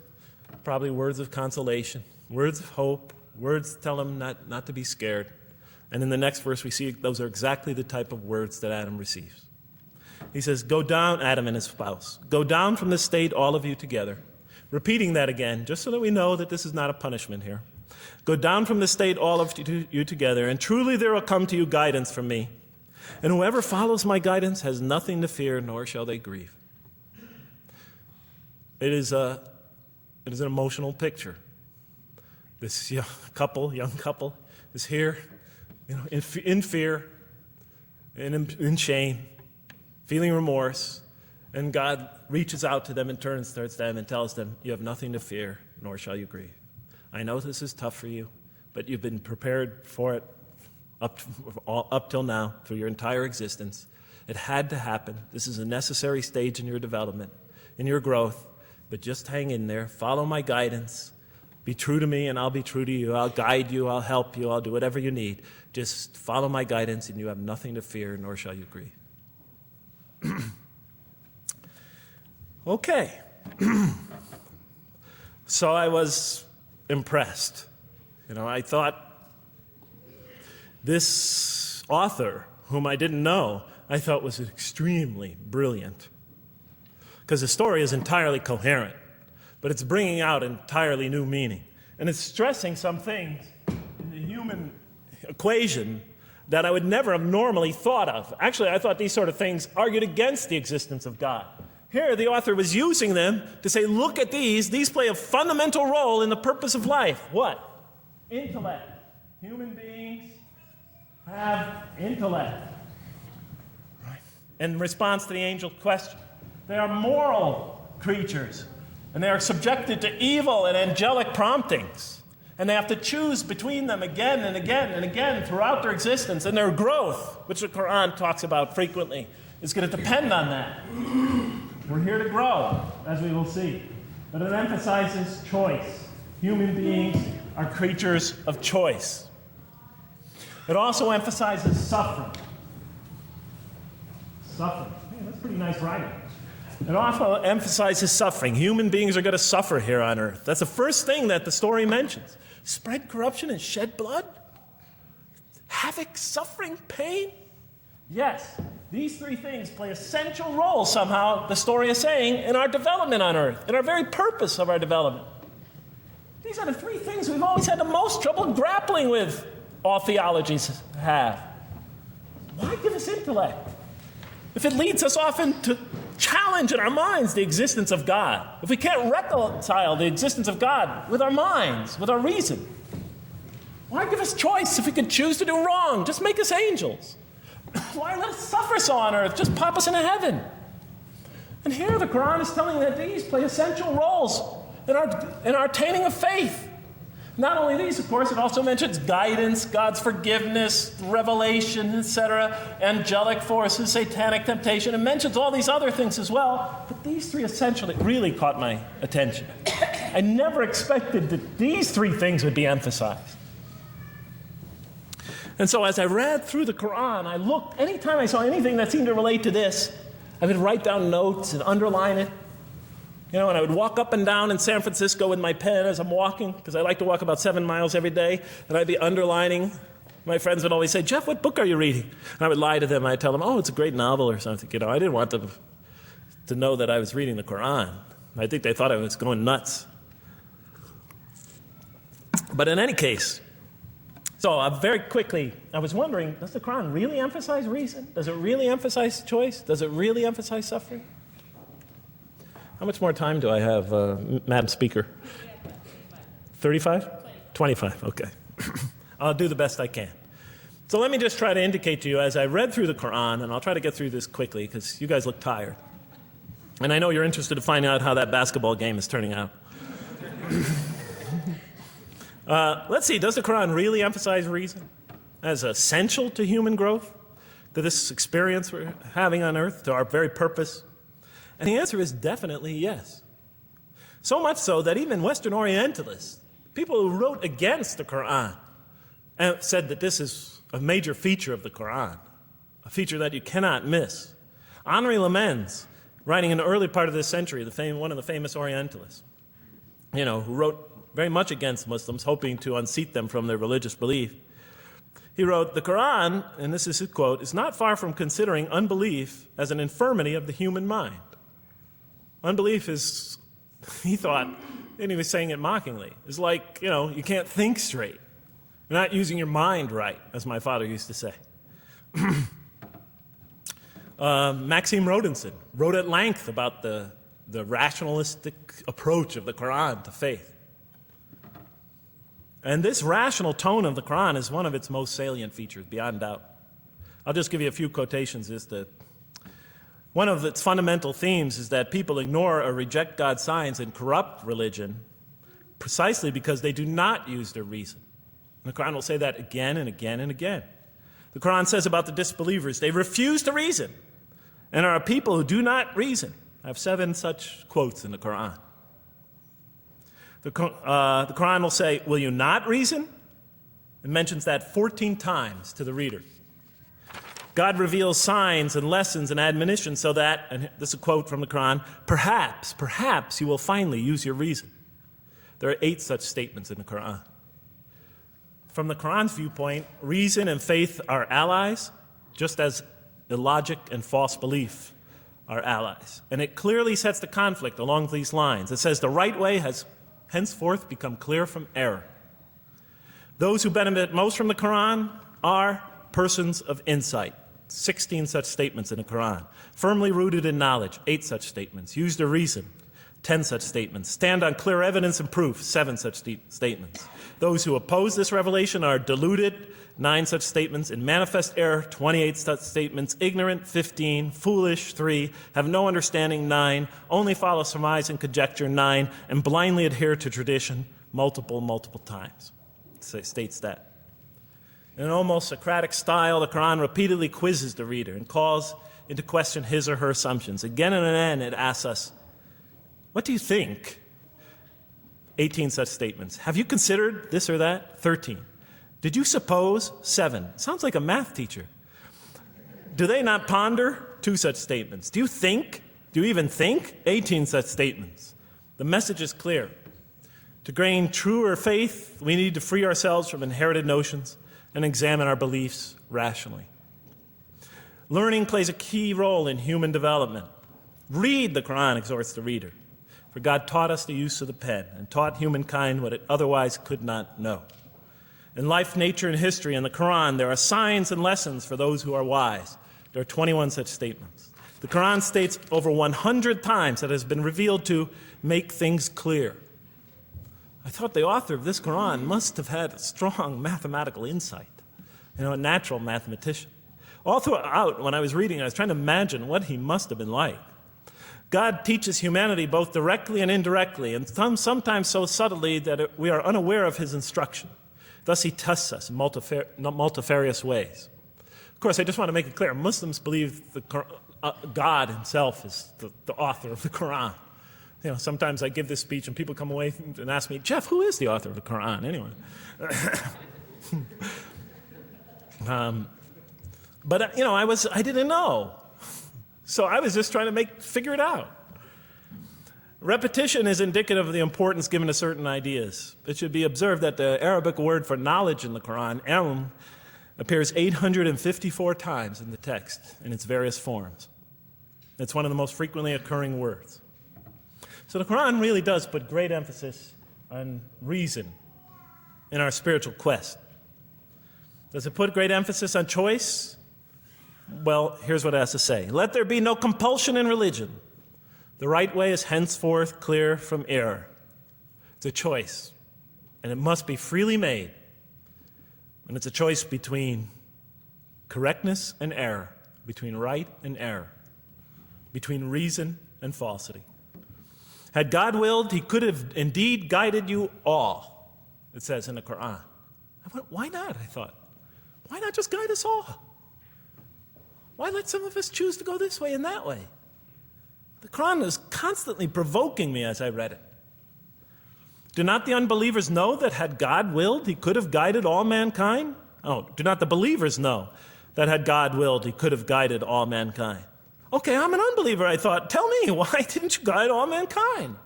Probably words of consolation, words of hope, words tell him not to be scared. And in the next verse, we see those are exactly the type of words that Adam receives. He says, go down, Adam and his spouse. Go down from this state, all of you together. Repeating that again, just so that we know that this is not a punishment here. Go down from this state, all of you together, and truly there will come to you guidance from me. And whoever follows my guidance has nothing to fear, nor shall they grieve. It is an emotional picture. This young couple is here, in fear, in shame, feeling remorse, and God reaches out to them and turns towards them and tells them, you have nothing to fear, nor shall you grieve. I know this is tough for you, but you've been prepared for it up till now, through your entire existence. It had to happen. This is a necessary stage in your development, in your growth, but just hang in there, follow my guidance, be true to me and I'll be true to you. I'll guide you, I'll help you, I'll do whatever you need. Just follow my guidance and you have nothing to fear, nor shall you grieve. Okay. So I was impressed. I thought this author, whom I didn't know, I thought was extremely brilliant. Because the story is entirely coherent, but it's bringing out entirely new meaning. And it's stressing some things in the human equation that I would never have normally thought of. Actually, I thought these sort of things argued against the existence of God. Here, the author was using them to say, look at these. These play a fundamental role in the purpose of life. What? Intellect. Human beings have intellect. Right. In response to the angel's question, they are moral creatures, and they are subjected to evil and angelic promptings. And they have to choose between them again and again and again throughout their existence. And their growth, which the Quran talks about frequently, is going to depend on that. We're here to grow, as we will see. But it emphasizes choice. Human beings are creatures of choice. It also emphasizes suffering. Suffering. Man, that's pretty nice writing. It also emphasizes suffering. Human beings are going to suffer here on earth. That's the first thing that the story mentions. Spread corruption and shed blood? Havoc, suffering, pain? Yes, these three things play essential roles somehow, the story is saying, in our development on earth, in our very purpose of our development. These are the three things we've always had the most trouble grappling with, all theologies have. Why give us intellect if it leads us often to challenge in our minds the existence of God? If we can't reconcile the existence of God with our minds, with our reason, why give us choice if we could choose to do wrong? Just make us angels. Why let us suffer so on earth? Just pop us into heaven. And here the Quran is telling that these play essential roles in our attaining of faith. Not only these, of course, it also mentions guidance, God's forgiveness, revelation, etc., angelic forces, satanic temptation. It mentions all these other things as well, but these three essentially really caught my attention. I never expected that these three things would be emphasized. And so as I read through the Quran, I looked, anytime I saw anything that seemed to relate to this, I would write down notes and underline it. You know, and I would walk up and down in San Francisco with my pen as I'm walking, because I like to walk about 7 miles every day, and I'd be underlining. My friends would always say, "Jeff, what book are you reading?" And I would lie to them. I'd tell them, "Oh, it's a great novel or something." You know, I didn't want them to know that I was reading the Quran. I think they thought I was going nuts. But in any case, so very quickly, I was wondering, does the Quran really emphasize reason? Does it really emphasize choice? Does it really emphasize suffering? How much more time do I have, Madam Speaker? 35? 25, okay. I'll do the best I can. So let me just try to indicate to you, as I read through the Quran, and I'll try to get through this quickly because you guys look tired. And I know you're interested to find out how that basketball game is turning out. Let's see, does the Quran really emphasize reason as essential to human growth, to this experience we're having on earth, to our very purpose? And the answer is definitely yes. So much so that even Western Orientalists, people who wrote against the Quran, and said that this is a major feature of the Quran, a feature that you cannot miss. Henri Lemens, writing in the early part of this century, one of the famous Orientalists, who wrote very much against Muslims, hoping to unseat them from their religious belief. He wrote, "The Quran," and this is his quote, "is not far from considering unbelief as an infirmity of the human mind." Unbelief is, he thought, and he was saying it mockingly, is like, you can't think straight. You're not using your mind right, as my father used to say. Maxime Rodinson wrote at length about the rationalistic approach of the Quran to faith. And this rational tone of the Quran is one of its most salient features, beyond doubt. I'll just give you a few quotations. One of its fundamental themes is that people ignore or reject God's signs and corrupt religion precisely because they do not use their reason. And the Quran will say that again and again and again. The Quran says about the disbelievers, they refuse to reason and are a people who do not reason. I have 7 such quotes in the Quran. The Quran will say, "Will you not reason?" It mentions that 14 times to the reader. God reveals signs and lessons and admonitions so that, and this is a quote from the Quran, perhaps you will finally use your reason. There are 8 such statements in the Quran. From the Quran's viewpoint, reason and faith are allies, just as illogic and false belief are allies. And it clearly sets the conflict along these lines. It says the right way has henceforth become clear from error. Those who benefit most from the Quran are persons of insight. 16 such statements in the Quran. Firmly rooted in knowledge, 8 such statements. Use their reason, 10 such statements. Stand on clear evidence and proof, 7 such statements. Those who oppose this revelation are deluded, 9 such statements. In manifest error, 28 such statements. Ignorant, 15. Foolish, 3. Have no understanding, 9. Only follow surmise and conjecture, 9. And blindly adhere to tradition, multiple times. It states that. In an almost Socratic style, the Quran repeatedly quizzes the reader and calls into question his or her assumptions. Again and again, it asks us, what do you think? 18 such statements. Have you considered this or that? 13. Did you suppose? 7. Sounds like a math teacher. Do they not ponder? 2 such statements. Do you think? Do you even think? 18 such statements. The message is clear. To gain truer faith, we need to free ourselves from inherited notions and examine our beliefs rationally. Learning plays a key role in human development. Read, the Quran exhorts the reader. For God taught us the use of the pen and taught humankind what it otherwise could not know. In life, nature, and history, in the Quran, there are signs and lessons for those who are wise. There are 21 such statements. The Quran states over 100 times that it has been revealed to make things clear. I thought the author of this Quran must have had a strong mathematical insight, a natural mathematician. All throughout, when I was reading, I was trying to imagine what he must have been like. God teaches humanity both directly and indirectly, and sometimes so subtly that we are unaware of his instruction. Thus, he tests us in multifarious ways. Of course, I just want to make it clear, Muslims believe God himself is the author of the Quran. Sometimes I give this speech and people come away and ask me, Jeff, who is the author of the Quran anyway? But I didn't know. So I was just trying to figure it out. Repetition is indicative of the importance given to certain ideas. It should be observed that the Arabic word for knowledge in the Quran, ilm, appears 854 times in the text in its various forms. It's one of the most frequently occurring words. So the Quran really does put great emphasis on reason in our spiritual quest. Does it put great emphasis on choice? Well, here's what it has to say. Let there be no compulsion in religion. The right way is henceforth clear from error. It's a choice, and it must be freely made. And it's a choice between correctness and error, between right and error, between reason and falsity. Had God willed, he could have indeed guided you all, it says in the Quran. I went, why not? I thought. Why not just guide us all? Why let some of us choose to go this way and that way? The Quran was constantly provoking me as I read it. Do not the unbelievers know that had God willed, he could have guided all mankind? Oh, do not the believers know that had God willed, he could have guided all mankind? Okay, I'm an unbeliever, I thought. Tell me, why didn't you guide all mankind?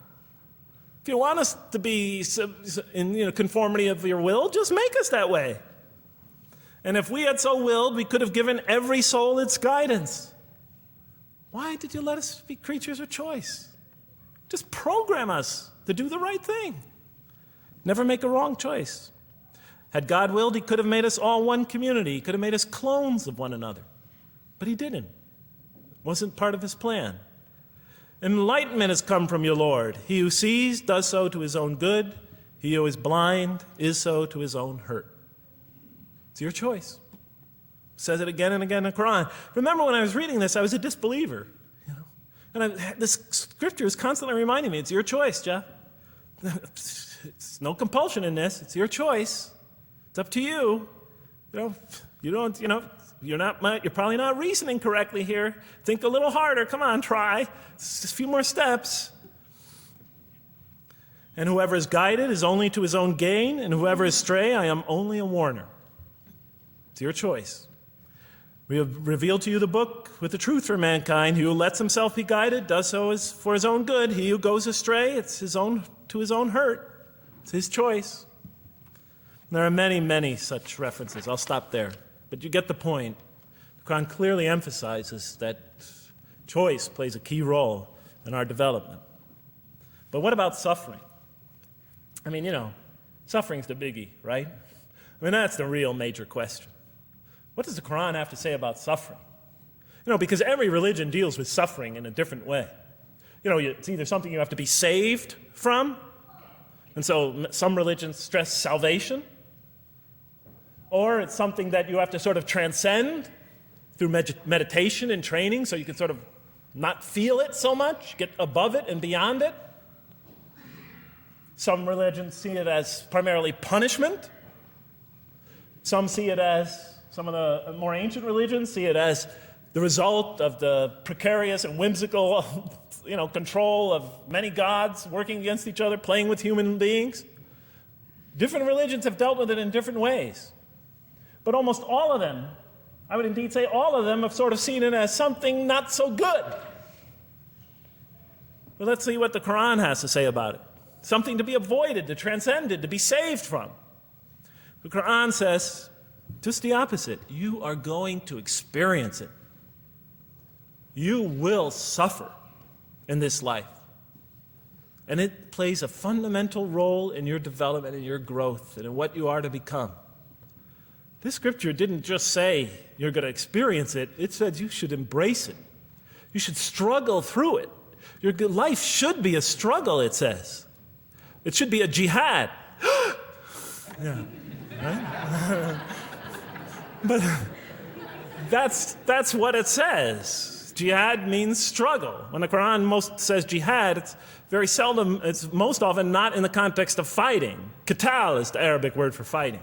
If you want us to be in conformity of your will, just make us that way. And if we had so willed, we could have given every soul its guidance. Why did you let us be creatures of choice? Just program us to do the right thing. Never make a wrong choice. Had God willed, he could have made us all one community. He could have made us clones of one another. But he didn't. It wasn't part of his plan. Enlightenment has come from your Lord. He who sees does so to his own good. He who is blind is so to his own hurt. It's your choice. It says it again and again in the Quran. Remember when I was reading this, I was a disbeliever. And this scripture is constantly reminding me, it's your choice, Jeff. It's no compulsion in this. It's your choice. It's up to you. You're probably not reasoning correctly here. Think a little harder. Come on, try. It's just a few more steps. And whoever is guided is only to his own gain, and whoever is stray, I am only a warner. It's your choice. We have revealed to you the book with the truth for mankind. He who lets himself be guided does so for his own good. He who goes astray, it's to his own hurt. It's his choice. There are many, many such references. I'll stop there. But you get the point. The Quran clearly emphasizes that choice plays a key role in our development. But what about suffering? Suffering's the biggie, right? That's the real major question. What does the Quran have to say about suffering? Because every religion deals with suffering in a different way. It's either something you have to be saved from, and so some religions stress salvation, or it's something that you have to sort of transcend through meditation and training so you can sort of not feel it so much, get above it and beyond it. Some religions see it as primarily punishment. Some of the more ancient religions see it as the result of the precarious and whimsical, control of many gods working against each other, playing with human beings. Different religions have dealt with it in different ways. But almost all of them, I would indeed say all of them, have sort of seen it as something not so good. But let's see what the Quran has to say about it. Something to be avoided, to transcended, to be saved from. The Quran says just the opposite. You are going to experience it. You will suffer in this life. And it plays a fundamental role in your development and your growth and in what you are to become. This scripture didn't just say you're going to experience it. It said you should embrace it. You should struggle through it. Your life should be a struggle, it says. It should be a jihad. Yeah, right? But that's what it says. Jihad means struggle. When the Quran most says jihad, it's very seldom, it's most often not in the context of fighting. Qital is the Arabic word for fighting.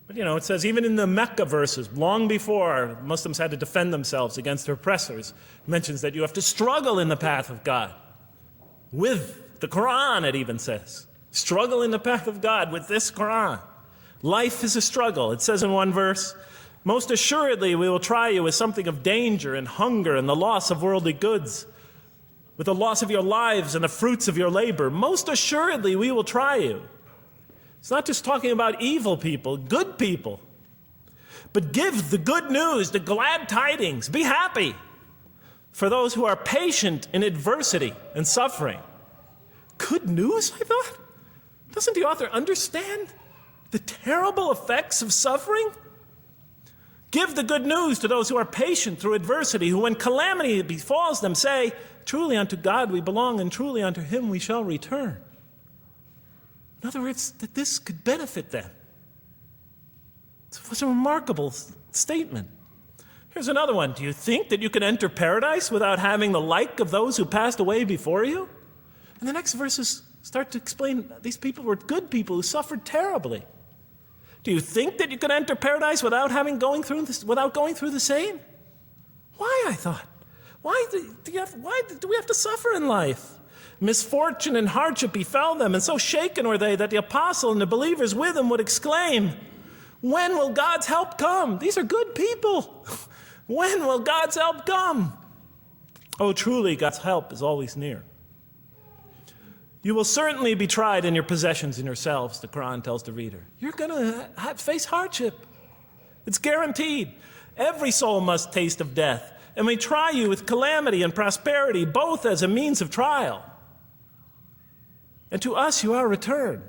But it says even in the Mecca verses, long before Muslims had to defend themselves against their oppressors, it mentions that you have to struggle in the path of God. With the Quran, it even says. Struggle in the path of God with this Quran. Life is a struggle. It says in one verse, most assuredly we will try you with something of danger and hunger and the loss of worldly goods, with the loss of your lives and the fruits of your labor. Most assuredly we will try you. It's not just talking about evil people, good people. But give the good news, the glad tidings. Be happy for those who are patient in adversity and suffering. Good news, I thought? Doesn't the author understand the terrible effects of suffering? Give the good news to those who are patient through adversity, who when calamity befalls them say, truly unto God we belong and truly unto him we shall return. In other words, that this could benefit them. It was a remarkable statement. Here's another one. Do you think that you can enter paradise without having the like of those who passed away before you? And the next verses start to explain these people were good people who suffered terribly. Do you think that you can enter paradise without going through the same? Why, I thought? Why do we have to suffer in life? Misfortune and hardship befell them, and so shaken were they that the apostle and the believers with him would exclaim, when will God's help come? These are good people. When will God's help come? Oh, truly, God's help is always near. You will certainly be tried in your possessions and yourselves, the Quran tells the reader. You're going to face hardship. It's guaranteed. Every soul must taste of death, and we try you with calamity and prosperity, both as a means of trial. And to us you are returned.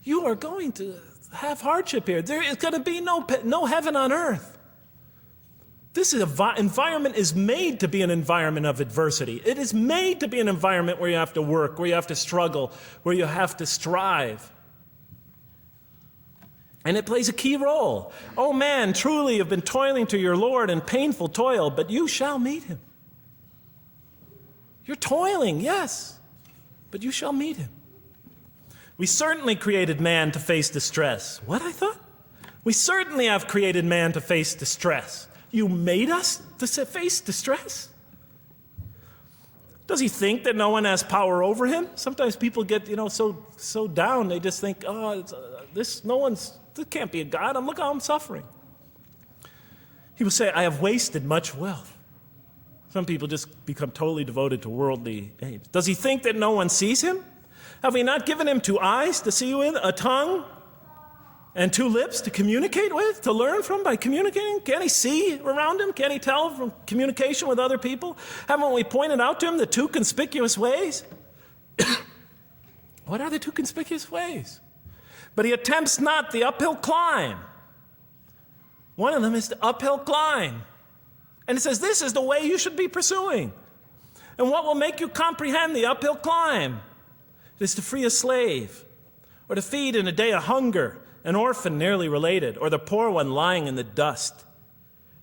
You are going to have hardship here. There is going to be no heaven on earth. This environment is made to be an environment of adversity. It is made to be an environment where you have to work, where you have to struggle, where you have to strive. And it plays a key role. Oh man, truly you've been toiling to your Lord in painful toil, but you shall meet him. You're toiling, yes, but you shall meet him. We certainly created man to face distress. What, I thought? We certainly have created man to face distress. You made us to face distress? Does he think that no one has power over him? Sometimes people get, so down, they just think, this can't be a God. Look how I'm suffering. He will say, I have wasted much wealth. Some people just become totally devoted to worldly aims. Does he think that no one sees him? Have we not given him 2 eyes to see with, a tongue, and 2 lips to communicate with, to learn from by communicating? Can't he see around him? Can't he tell from communication with other people? Haven't we pointed out to him the 2 conspicuous ways? What are the 2 conspicuous ways? But he attempts not the uphill climb. One of them is the uphill climb. And it says this is the way you should be pursuing. And what will make you comprehend the uphill climb? It is to free a slave, or to feed in a day of hunger, an orphan nearly related, or the poor one lying in the dust.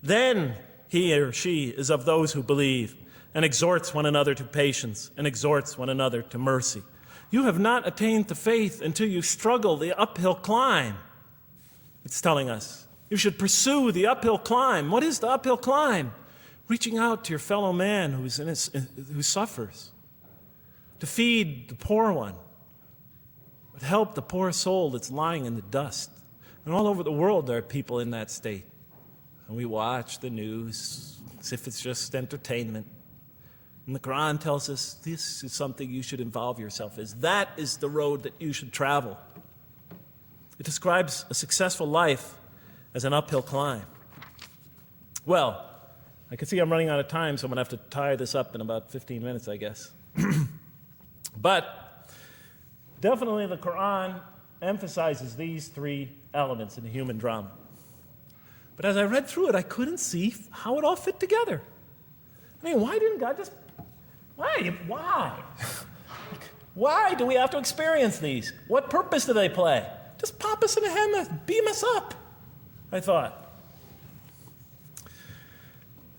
Then he or she is of those who believe, and exhorts one another to patience, and exhorts one another to mercy. You have not attained to faith until you struggle the uphill climb. It's telling us you should pursue the uphill climb. What is the uphill climb? Reaching out to your fellow man who suffers. To feed the poor one, but help the poor soul that's lying in the dust. And all over the world there are people in that state. And we watch the news as if it's just entertainment. And the Quran tells us this is something you should involve yourself in. That is the road that you should travel. It describes a successful life as an uphill climb. Well, I can see I'm running out of time, so I'm going to have to tie this up in about 15 minutes, I guess. But definitely the Quran emphasizes these three elements in the human drama. But as I read through it, I couldn't see how it all fit together. I mean, why didn't God just... Why? Why do we have to experience these? What purpose do they play? Just pop us in the head and beam us up, I thought.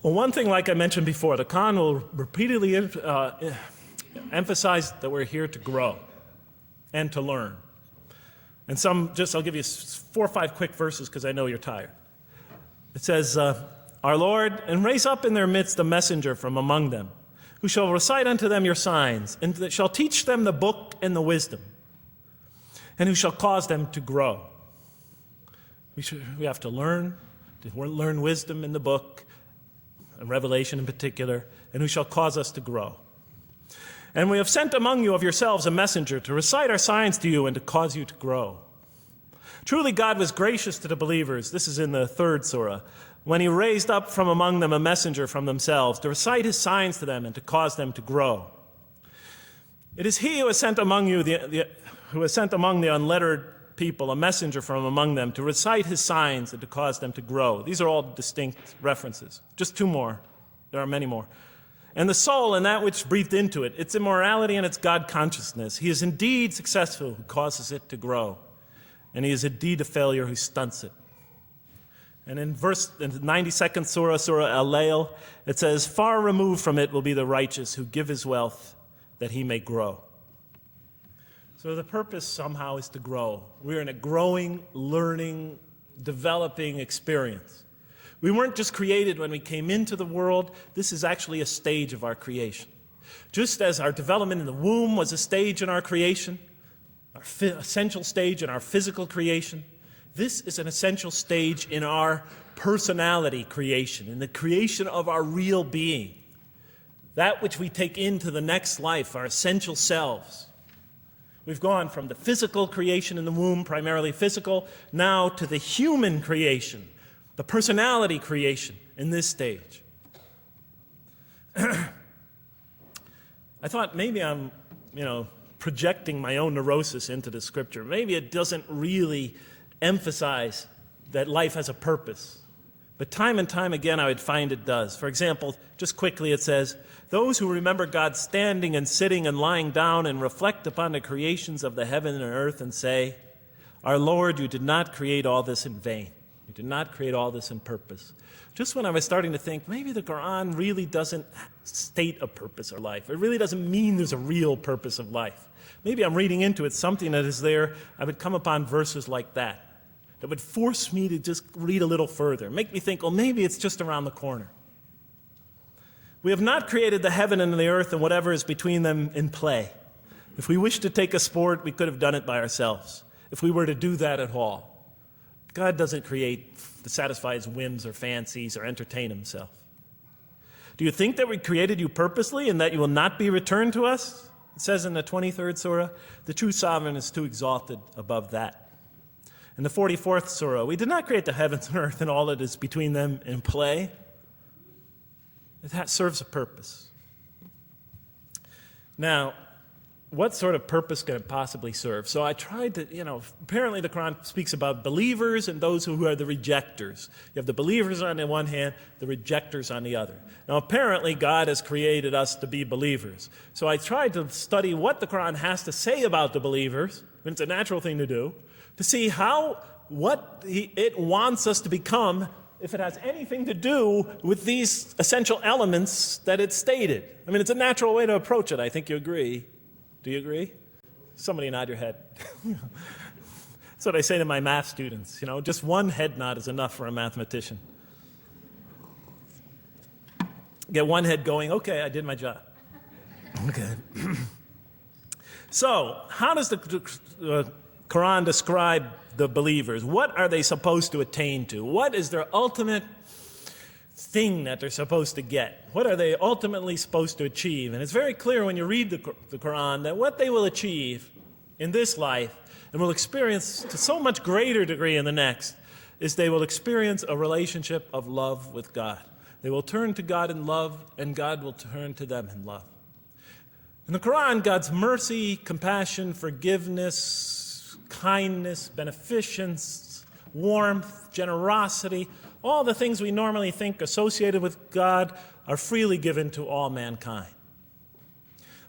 Well, one thing, like I mentioned before, the Quran will repeatedly emphasize that we're here to grow and to learn. And I'll give you 4 or 5 quick verses because I know you're tired. It says, Our Lord, and raise up in their midst a messenger from among them, who shall recite unto them your signs, and that shall teach them the book and the wisdom, and who shall cause them to grow. We have to learn wisdom in the book, and Revelation in particular, and who shall cause us to grow. And we have sent among you of yourselves a messenger to recite our signs to you and to cause you to grow. Truly God was gracious to the believers, this is in the 3rd surah, when he raised up from among them a messenger from themselves to recite his signs to them and to cause them to grow. It is he who has sent among you who has sent among the unlettered people a messenger from among them to recite his signs and to cause them to grow. These are all distinct references. Just 2 more. There are many more. And the soul and that which breathed into it, its immorality and its God consciousness. He is indeed successful who causes it to grow, and he is indeed a failure who stunts it. And in the 92nd surah, Surah Al-Layl, it says, Far removed from it will be the righteous who give his wealth that he may grow. So the purpose somehow is to grow. We're in a growing, learning, developing experience. We weren't just created when we came into the world. This is actually a stage of our creation. Just as our development in the womb was a stage in our creation, our essential stage in our physical creation, this is an essential stage in our personality creation, in the creation of our real being, that which we take into the next life, our essential selves. We've gone from the physical creation in the womb, primarily physical, now to the human creation, the personality creation in this stage. I thought maybe I'm, projecting my own neurosis into the scripture. Maybe it doesn't really emphasize that life has a purpose. But time and time again, I would find it does. For example, just quickly it says, those who remember God standing and sitting and lying down and reflect upon the creations of the heaven and earth and say, Our Lord, you did not create all this in vain. You did not create all this in purpose. Just when I was starting to think, maybe the Quran really doesn't state a purpose of life. It really doesn't mean there's a real purpose of life. Maybe I'm reading into it something that is there. I would come upon verses like that would force me to just read a little further, make me think, well, maybe it's just around the corner. We have not created the heaven and the earth and whatever is between them in play. If we wished to take a sport, we could have done it by ourselves, if we were to do that at all. God doesn't create to satisfy his whims or fancies or entertain himself. Do you think that we created you purposely and that you will not be returned to us? It says in the 23rd surah, the true sovereign is too exalted above that. In the 44th surah, we did not create the heavens and earth and all that is between them in play. That serves a purpose. Now, what sort of purpose can it possibly serve? So I tried to, apparently the Quran speaks about believers and those who are the rejectors. You have the believers on the one hand, the rejectors on the other. Now, apparently God has created us to be believers. So I tried to study what the Quran has to say about the believers, and it's a natural thing to do, to see what it wants us to become, if it has anything to do with these essential elements that it stated. I mean, it's a natural way to approach it. I think you agree. Do you agree? Somebody nod your head. That's what I say to my math students. Just one head nod is enough for a mathematician. Get one head going, okay, I did my job. Okay. So, how does the Quran describe the believers? What are they supposed to attain to? What is their ultimate thing that they're supposed to get? What are they ultimately supposed to achieve? And it's very clear when you read the Quran that what they will achieve in this life and will experience to so much greater degree in the next is they will experience a relationship of love with God. They will turn to God in love, and God will turn to them in love. In the Quran, God's mercy, compassion, forgiveness, kindness, beneficence, warmth, generosity, all the things we normally think associated with God are freely given to all mankind.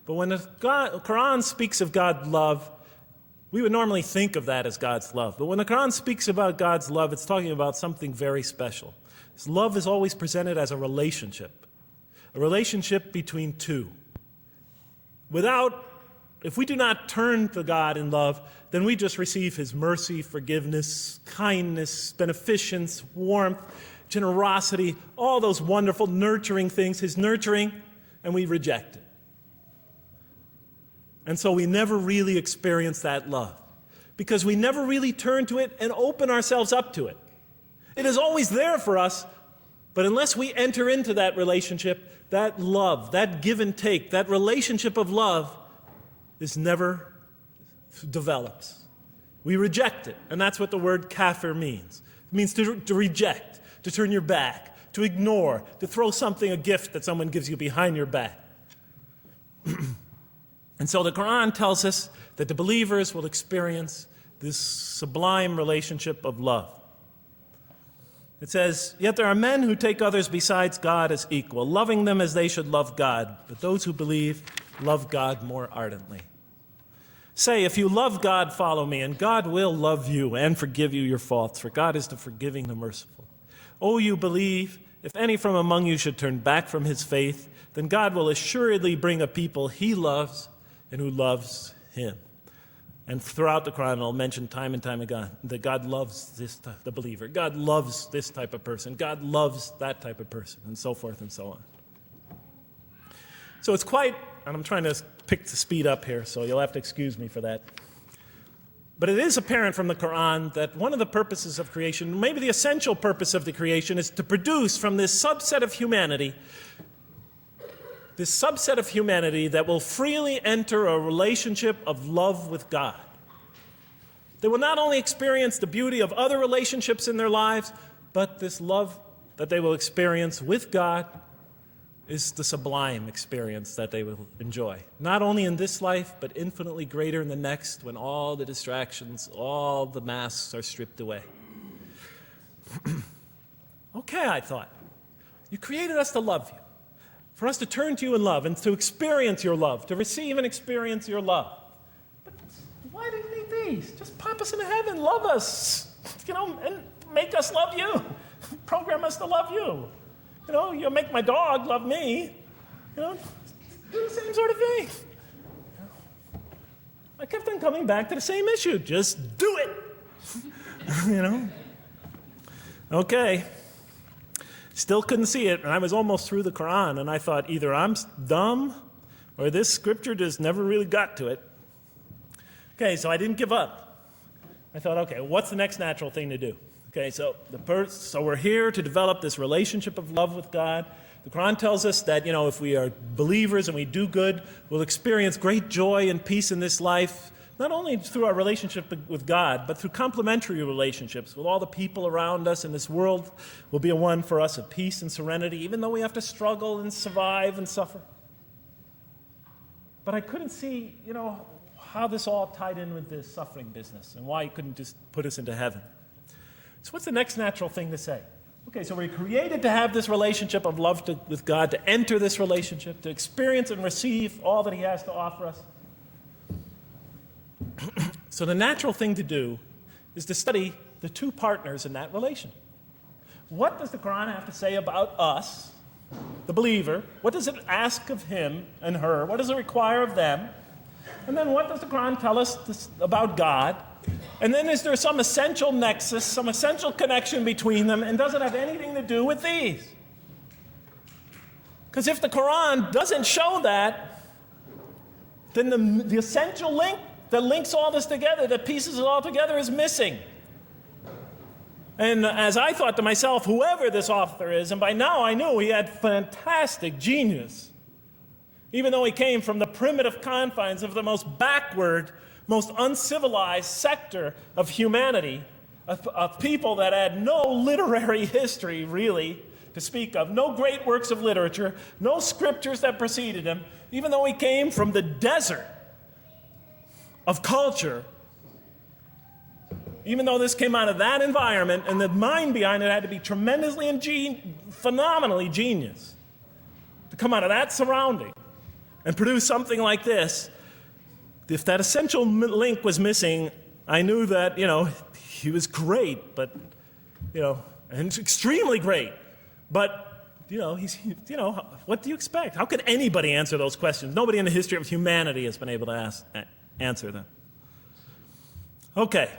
But when the Quran speaks of God's love, we would normally think of that as God's love. But when the Quran speaks about God's love, it's talking about something very special. This love is always presented as a relationship between two. If we do not turn to God in love, then we just receive His mercy, forgiveness, kindness, beneficence, warmth, generosity, all those wonderful nurturing things, His nurturing, and we reject it. And so we never really experience that love because we never really turn to it and open ourselves up to it. It is always there for us, but unless we enter into that relationship, that love, that give and take, that relationship of love never develops. We reject it, and that's what the word kafir means. It means to reject, to turn your back, to ignore, to throw a gift that someone gives you behind your back. And so the Quran tells us that the believers will experience this sublime relationship of love. It says, "Yet there are men who take others besides God as equal, loving them as they should love God. But those who believe love God more ardently. Say, if you love God, follow me, and God will love you and forgive you your faults, for God is the forgiving, the merciful. O you believe, if any from among you should turn back from his faith, then God will assuredly bring a people he loves and who loves him." And throughout the Quran, I'll mention time and time again that God loves the believer. God loves this type of person. God loves that type of person, and so forth and so on. So it's quite, and I'm trying to pick the speed up here, so you'll have to excuse me for that. But it is apparent from the Quran that one of the purposes of creation, maybe the essential purpose of the creation, is to produce from this subset of humanity that will freely enter a relationship of love with God. They will not only experience the beauty of other relationships in their lives, but this love that they will experience with God is the sublime experience that they will enjoy. Not only in this life, but infinitely greater in the next, when all the distractions, all the masks are stripped away. Okay, I thought, you created us to love you, for us to turn to you in love and to experience your love, to receive and experience your love. But why do you need these? Just pop us into heaven, love us, and make us love you. Program us to love you. You'll make my dog love me. Do the same sort of thing. I kept on coming back to the same issue. Just do it. Okay. Still couldn't see it, and I was almost through the Quran, and I thought either I'm dumb or this scripture just never really got to it. Okay, so I didn't give up. I thought, okay, what's the next natural thing to do? Okay, so we're here to develop this relationship of love with God. The Quran tells us that, if we are believers and we do good, we'll experience great joy and peace in this life, not only through our relationship with God, but through complementary relationships with all the people around us, and this world will be a one for us of peace and serenity, even though we have to struggle and survive and suffer. But I couldn't see, how this all tied in with this suffering business and why he couldn't just put us into heaven. So what's the next natural thing to say? Okay, so we're created to have this relationship of love with God, to enter this relationship, to experience and receive all that he has to offer us. So the natural thing to do is to study the two partners in that relation. What does the Quran have to say about us, the believer? What does it ask of him and her? What does it require of them? And then what does the Quran tell us about God? And then is there some essential nexus, some essential connection between them, and does it have anything to do with these? Because if the Quran doesn't show that, then the essential link that links all this together, that pieces it all together, is missing. And as I thought to myself, whoever this author is, and by now I knew he had fantastic genius, even though he came from the primitive confines of the most backward, most uncivilized sector of humanity, of people that had no literary history, really, to speak of, no great works of literature, no scriptures that preceded him. even though he came from the desert of culture, even though this came out of that environment, and the mind behind it had to be tremendously and phenomenally genius to come out of that surrounding and produce something like this. If that essential link was missing, I knew that, he was great, but, and extremely great. But, what do you expect? How could anybody answer those questions? Nobody in the history of humanity has been able to answer them. Okay,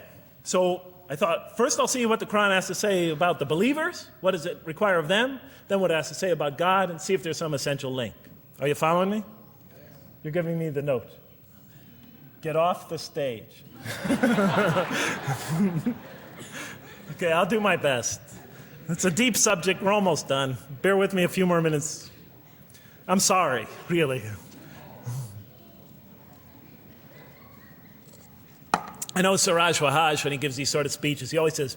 so I thought, first I'll see what the Quran has to say about the believers. What does it require of them? Then what it has to say about God, and see if there's some essential link. Are you following me? You're giving me the note. Get off the stage. Okay, I'll do my best. It's a deep subject. We're almost done. Bear with me a few more minutes. I'm sorry, really. I know Siraj Wahaj, when he gives these sort of speeches, he always says,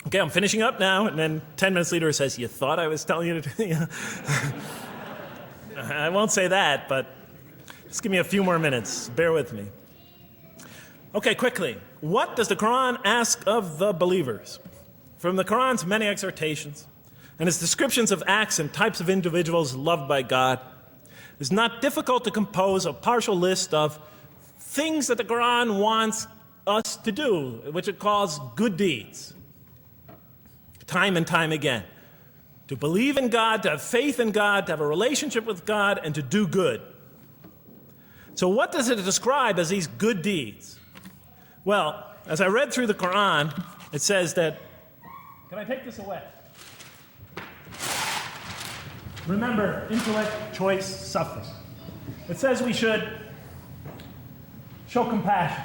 okay, I'm finishing up now. And then 10 minutes later he says, you thought I was telling you to? I won't say that, but just give me a few more minutes. Bear with me. Okay, quickly. What does the Quran ask of the believers? From the Quran's many exhortations and its descriptions of acts and types of individuals loved by God, it's not difficult to compose a partial list of things that the Quran wants us to do, which it calls good deeds, time and time again. To believe in God, to have faith in God, to have a relationship with God, and to do good. So what does it describe as these good deeds? Well, as I read through the Quran, it says that, can I take this away? Remember, intellect, choice, suffering. It says we should show compassion.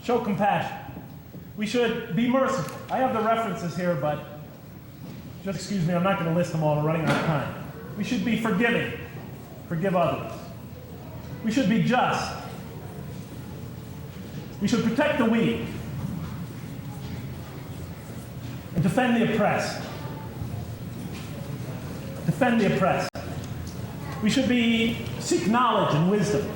Show compassion. We should be merciful. I have the references here, but just excuse me, I'm not going to list them all. We're running out of time. We should be forgiving. Forgive others. We should be just. We should protect the weak and defend the oppressed. Defend the oppressed. We should seek knowledge and wisdom.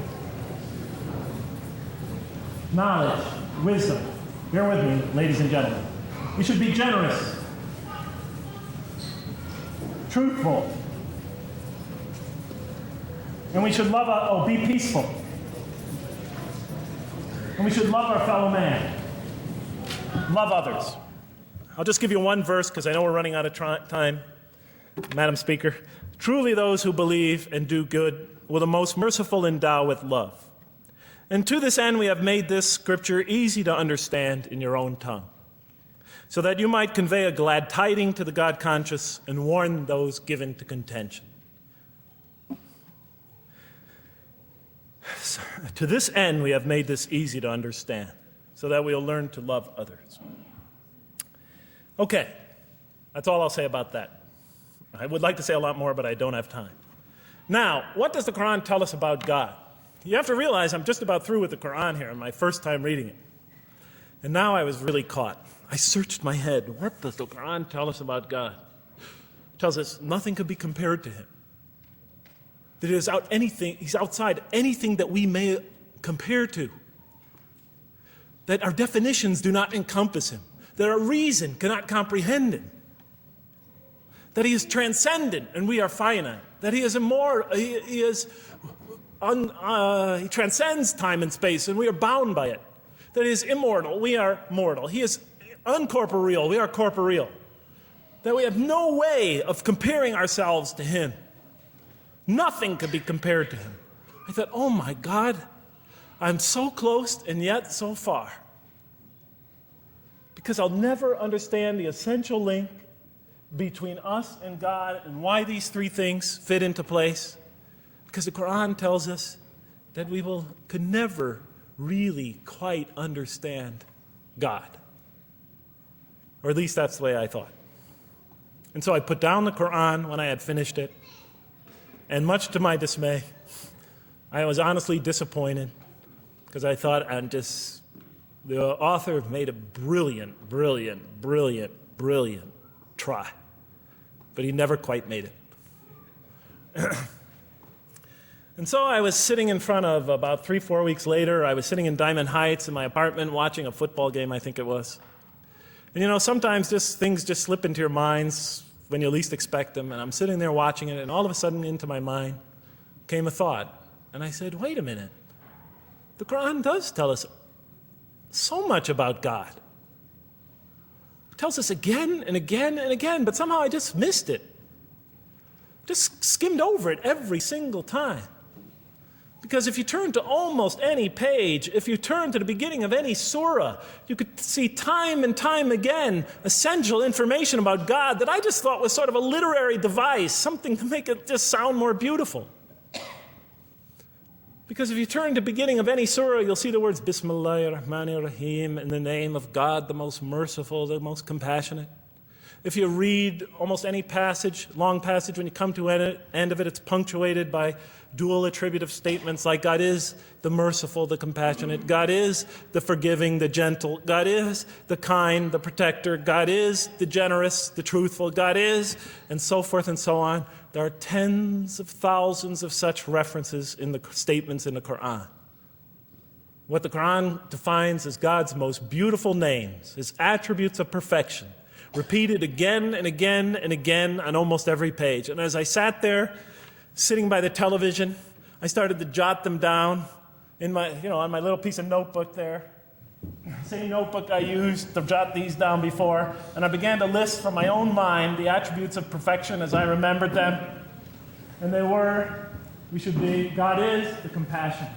Knowledge, wisdom. Bear with me, ladies and gentlemen. We should be generous, truthful, and we should be peaceful. And we should love our fellow man. Love others. I'll just give you one verse because I know we're running out of time, Madam Speaker. Truly those who believe and do good will the most merciful endow with love. And to this end we have made this scripture easy to understand in your own tongue, so that you might convey a glad tiding to the God-conscious and warn those given to contention. So, to this end we have made this easy to understand, so that we'll learn to love others. Okay, that's all I'll say about that. I would like to say a lot more, but I don't have time. Now, what does the Quran tell us about God? You have to realize I'm just about through with the Quran here, my first time reading it. And now I was really caught. I searched my head. What does the Quran tell us about God? It tells us nothing could be compared to him. That he's outside anything that we may compare to. That our definitions do not encompass him. That our reason cannot comprehend him. That he is transcendent and we are finite. That he is immortal. He transcends time and space and we are bound by it. That he is immortal, we are mortal. He is uncorporeal, we are corporeal. That we have no way of comparing ourselves to him. Nothing could be compared to him. I thought, oh my God, I'm so close and yet so far. Because I'll never understand the essential link between us and God and why these three things fit into place. Because the Quran tells us that we could never really quite understand God. Or at least that's the way I thought. And so I put down the Quran when I had finished it. And much to my dismay, I was honestly disappointed because I thought the author made a brilliant try. But he never quite made it. And so I was sitting in front of, about 3-4 weeks later, I was sitting in Diamond Heights in my apartment watching a football game, I think it was. And sometimes things just slip into your minds when you least expect them. And I'm sitting there watching it, and all of a sudden into my mind came a thought. And I said, wait a minute. The Quran does tell us so much about God. It tells us again and again and again, but somehow I just missed it. Just skimmed over it every single time. Because if you turn to almost any page, if you turn to the beginning of any surah, you could see time and time again essential information about God that I just thought was sort of a literary device, something to make it just sound more beautiful. Because if you turn to the beginning of any surah, you'll see the words Bismillahir Rahmanir Rahim, in the name of God, the most merciful, the most compassionate. If you read almost any passage, long passage, when you come to the end of it, it's punctuated by dual attributive statements like God is the merciful, the compassionate, God is the forgiving, the gentle, God is the kind, the protector, God is the generous, the truthful, God is, and so forth and so on. There are tens of thousands of such references in the statements in the Quran. What the Quran defines as God's most beautiful names, his attributes of perfection, repeated again and again and again on almost every page. And as I sat there, sitting by the television, I started to jot them down in my, on my little piece of notebook there. Same notebook I used to jot these down before. And I began to list from my own mind the attributes of perfection as I remembered them. And they were, God is the compassionate.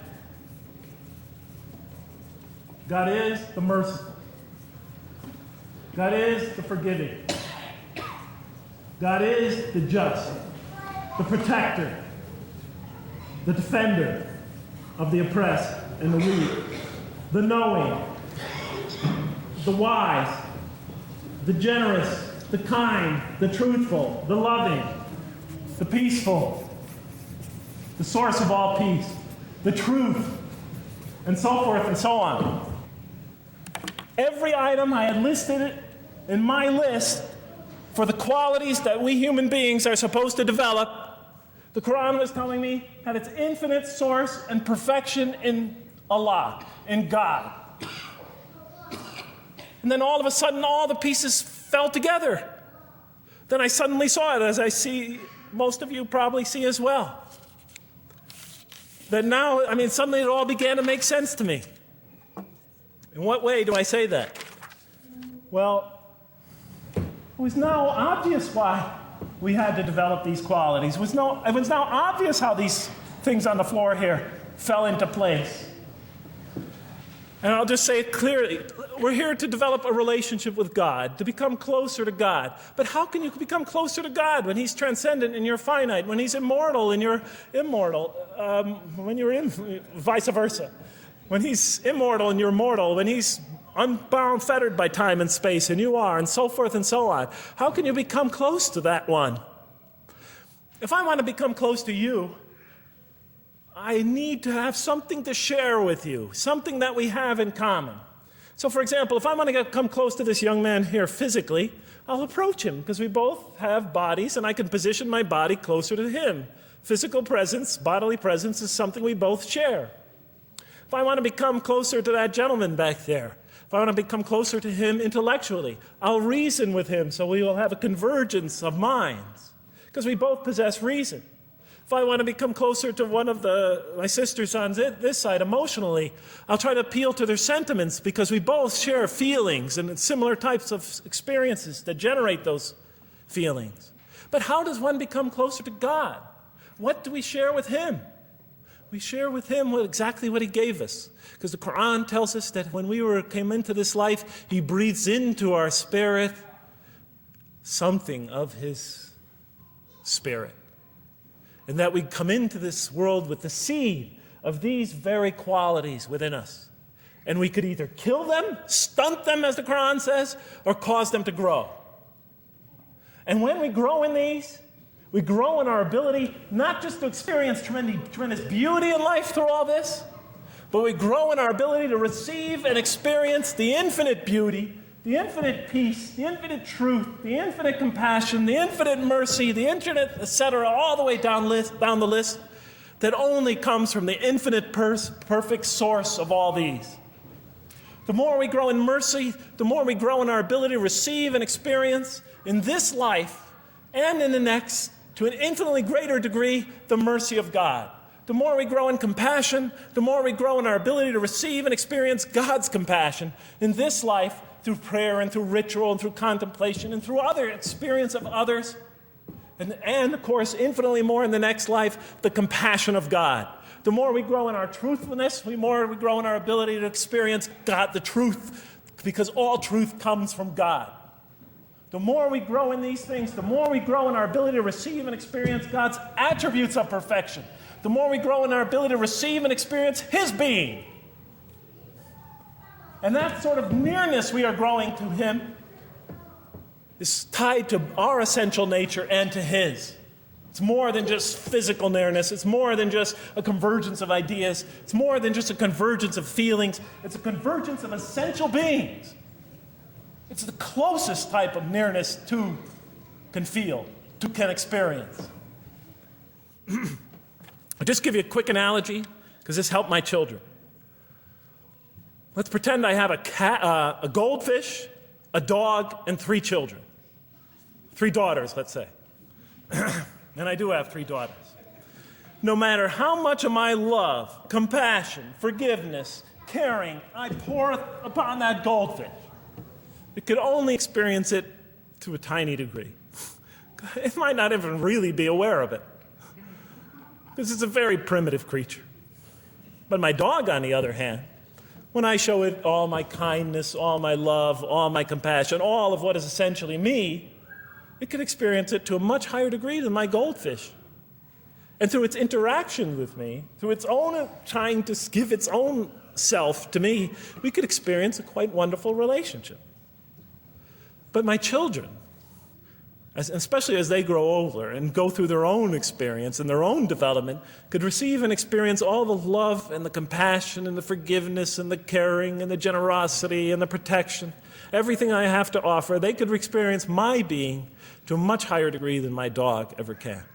God is the merciful. God is the forgiving. God is the just, the protector, the defender of the oppressed and the weak, the knowing, the wise, the generous, the kind, the truthful, the loving, the peaceful, the source of all peace, the truth, and so forth and so on. Every item I had listed in my list for the qualities that we human beings are supposed to develop, the Quran was telling me had its infinite source and perfection in Allah, in God. And then all of a sudden, all the pieces fell together. Then I suddenly saw it, as I see most of you probably see as well. That now, suddenly it all began to make sense to me. In what way do I say that? Well, it was now obvious why we had to develop these qualities. It was now obvious how these things on the floor here fell into place. And I'll just say it clearly. We're here to develop a relationship with God, to become closer to God. But how can you become closer to God when he's transcendent and you're finite, when he's immortal and you're immortal, when you're vice versa? When he's immortal and you're mortal, when he's unbound, fettered by time and space, and you are, and so forth and so on. How can you become close to that one? If I want to become close to you, I need to have something to share with you, something that we have in common. So, for example, if I want to come close to this young man here physically, I'll approach him, because we both have bodies, and I can position my body closer to him. Physical presence, bodily presence, is something we both share. If I want to become closer to that gentleman back there, if I want to become closer to him intellectually, I'll reason with him so we will have a convergence of minds, because we both possess reason. If I want to become closer to one of my sisters on this side emotionally, I'll try to appeal to their sentiments, because we both share feelings and similar types of experiences that generate those feelings. But how does one become closer to God? What do we share with him? We share with him exactly what he gave us. Because the Quran tells us that when we came into this life, he breathes into our spirit something of his spirit. And that we come into this world with the seed of these very qualities within us. And we could either kill them, stunt them, as the Quran says, or cause them to grow. And when we grow in these, we grow in our ability not just to experience tremendous beauty in life through all this, but we grow in our ability to receive and experience the infinite beauty the infinite peace, the infinite truth, the infinite compassion, the infinite mercy, the infinite, etc., all the way down the list, that only comes from the infinite perfect source of all these. The more we grow in mercy, the more we grow in our ability to receive and experience in this life and in the next, to an infinitely greater degree, the mercy of God. The more we grow in compassion, the more we grow in our ability to receive and experience God's compassion in this life through prayer and through ritual and through contemplation and through other experience of others. And of course, infinitely more in the next life, the compassion of God. The more we grow in our truthfulness, the more we grow in our ability to experience God, the truth, because all truth comes from God. The more we grow in these things, the more we grow in our ability to receive and experience God's attributes of perfection. The more we grow in our ability to receive and experience His being. And that sort of nearness we are growing to Him is tied to our essential nature and to His. It's more than just physical nearness. It's more than just a convergence of ideas. It's more than just a convergence of feelings. It's a convergence of essential beings. It's the closest type of nearness two can feel, two can experience. I'll just give you a quick analogy, because this helped my children. Let's pretend I have a goldfish, a dog, and 3 children. 3 daughters, let's say. And I do have 3 daughters. No matter how much of my love, compassion, forgiveness, caring I pour upon that goldfish, it could only experience it to a tiny degree. It might not even really be aware of it, because it's a very primitive creature. But my dog, on the other hand, when I show it all my kindness, all my love, all my compassion, all of what is essentially me, it can experience it to a much higher degree than my goldfish. And through its interaction with me, through its own trying to give its own self to me, we could experience a quite wonderful relationship. But my children, especially as they grow older and go through their own experience and their own development, could receive and experience all the love and the compassion and the forgiveness and the caring and the generosity and the protection, everything I have to offer. They could experience my being to a much higher degree than my dog ever can.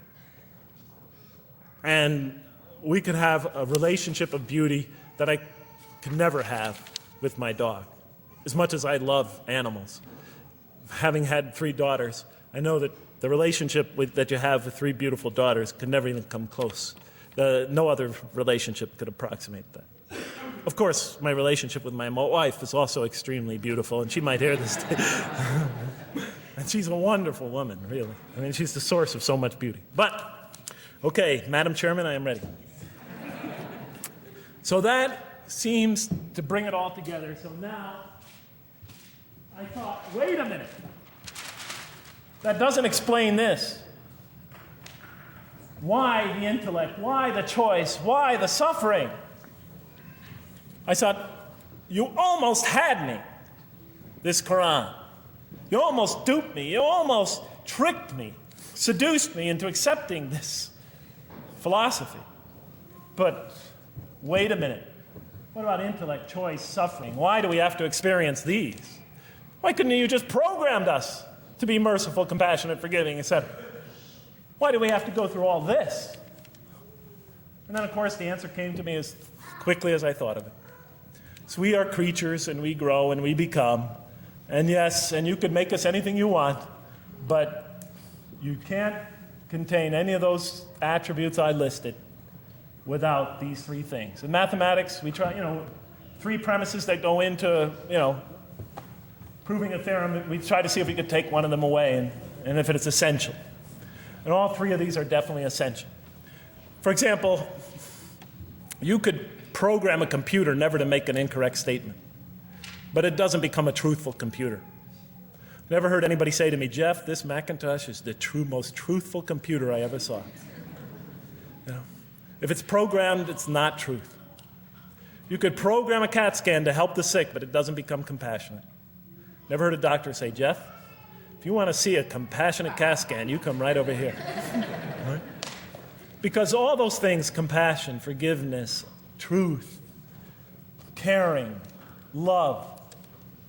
And we could have a relationship of beauty that I could never have with my dog. As much as I love animals, having had 3 daughters, I know that the relationship that you have with 3 beautiful daughters could never even come close. No other relationship could approximate that. Of course, my relationship with my wife is also extremely beautiful, and she might hear this. And she's a wonderful woman, really. I mean, she's the source of so much beauty. But, okay, Madam Chairman, I am ready. So that seems to bring it all together. So now, I thought, wait a minute. That doesn't explain this. Why the intellect? Why the choice? Why the suffering? I thought, you almost had me, this Quran. You almost duped me. You almost tricked me, seduced me into accepting this philosophy. But wait a minute. What about intellect, choice, suffering? Why do we have to experience these? Why couldn't you just programmed us to be merciful, compassionate, forgiving, etc.? Why do we have to go through all this? And then, of course, the answer came to me as quickly as I thought of it. So we are creatures, and we grow, and we become. And yes, and you could make us anything you want, but you can't contain any of those attributes I listed without these 3 things. In mathematics, we try, 3 premises that go into, proving a theorem. We try to see if we could take one of them away, and if it's essential. And all 3 of these are definitely essential. For example, you could program a computer never to make an incorrect statement, but it doesn't become a truthful computer. Never heard anybody say to me, Jeff, this Macintosh is the most truthful computer I ever saw. If it's programmed, it's not truth. You could program a CAT scan to help the sick, but it doesn't become compassionate. Never heard a doctor say, Jeff, if you want to see a compassionate CAT scan, you come right over here. Right? Because all those things, compassion, forgiveness, truth, caring, love,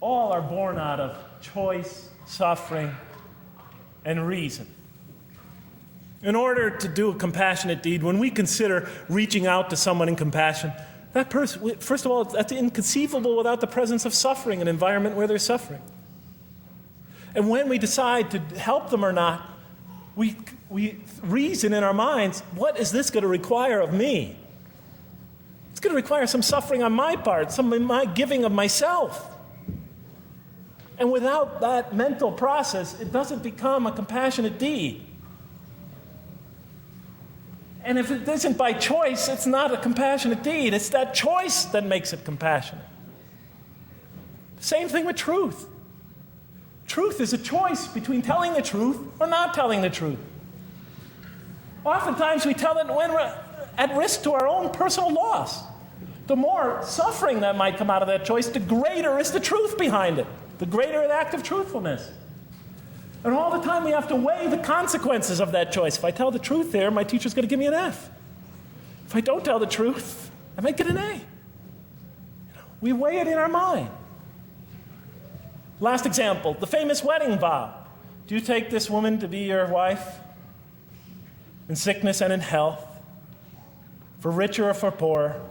all are born out of choice, suffering, and reason. In order to do a compassionate deed, when we consider reaching out to someone in compassion, that person, first of all, that's inconceivable without the presence of suffering, an environment where there's suffering. And when we decide to help them or not, we reason in our minds, what is this going to require of me? It's going to require some suffering on my part, some of my giving of myself. And without that mental process, it doesn't become a compassionate deed. And if it isn't by choice, it's not a compassionate deed. It's that choice that makes it compassionate. Same thing with truth. Truth is a choice between telling the truth or not telling the truth. Oftentimes we tell it when we're at risk to our own personal loss. The more suffering that might come out of that choice, the greater is the truth behind it, the greater an act of truthfulness. And all the time we have to weigh the consequences of that choice. If I tell the truth there, my teacher's going to give me an F. If I don't tell the truth, I might get an A. We weigh it in our mind. Last example, the famous wedding vow. Do you take this woman to be your wife in sickness and in health, for richer or for poorer,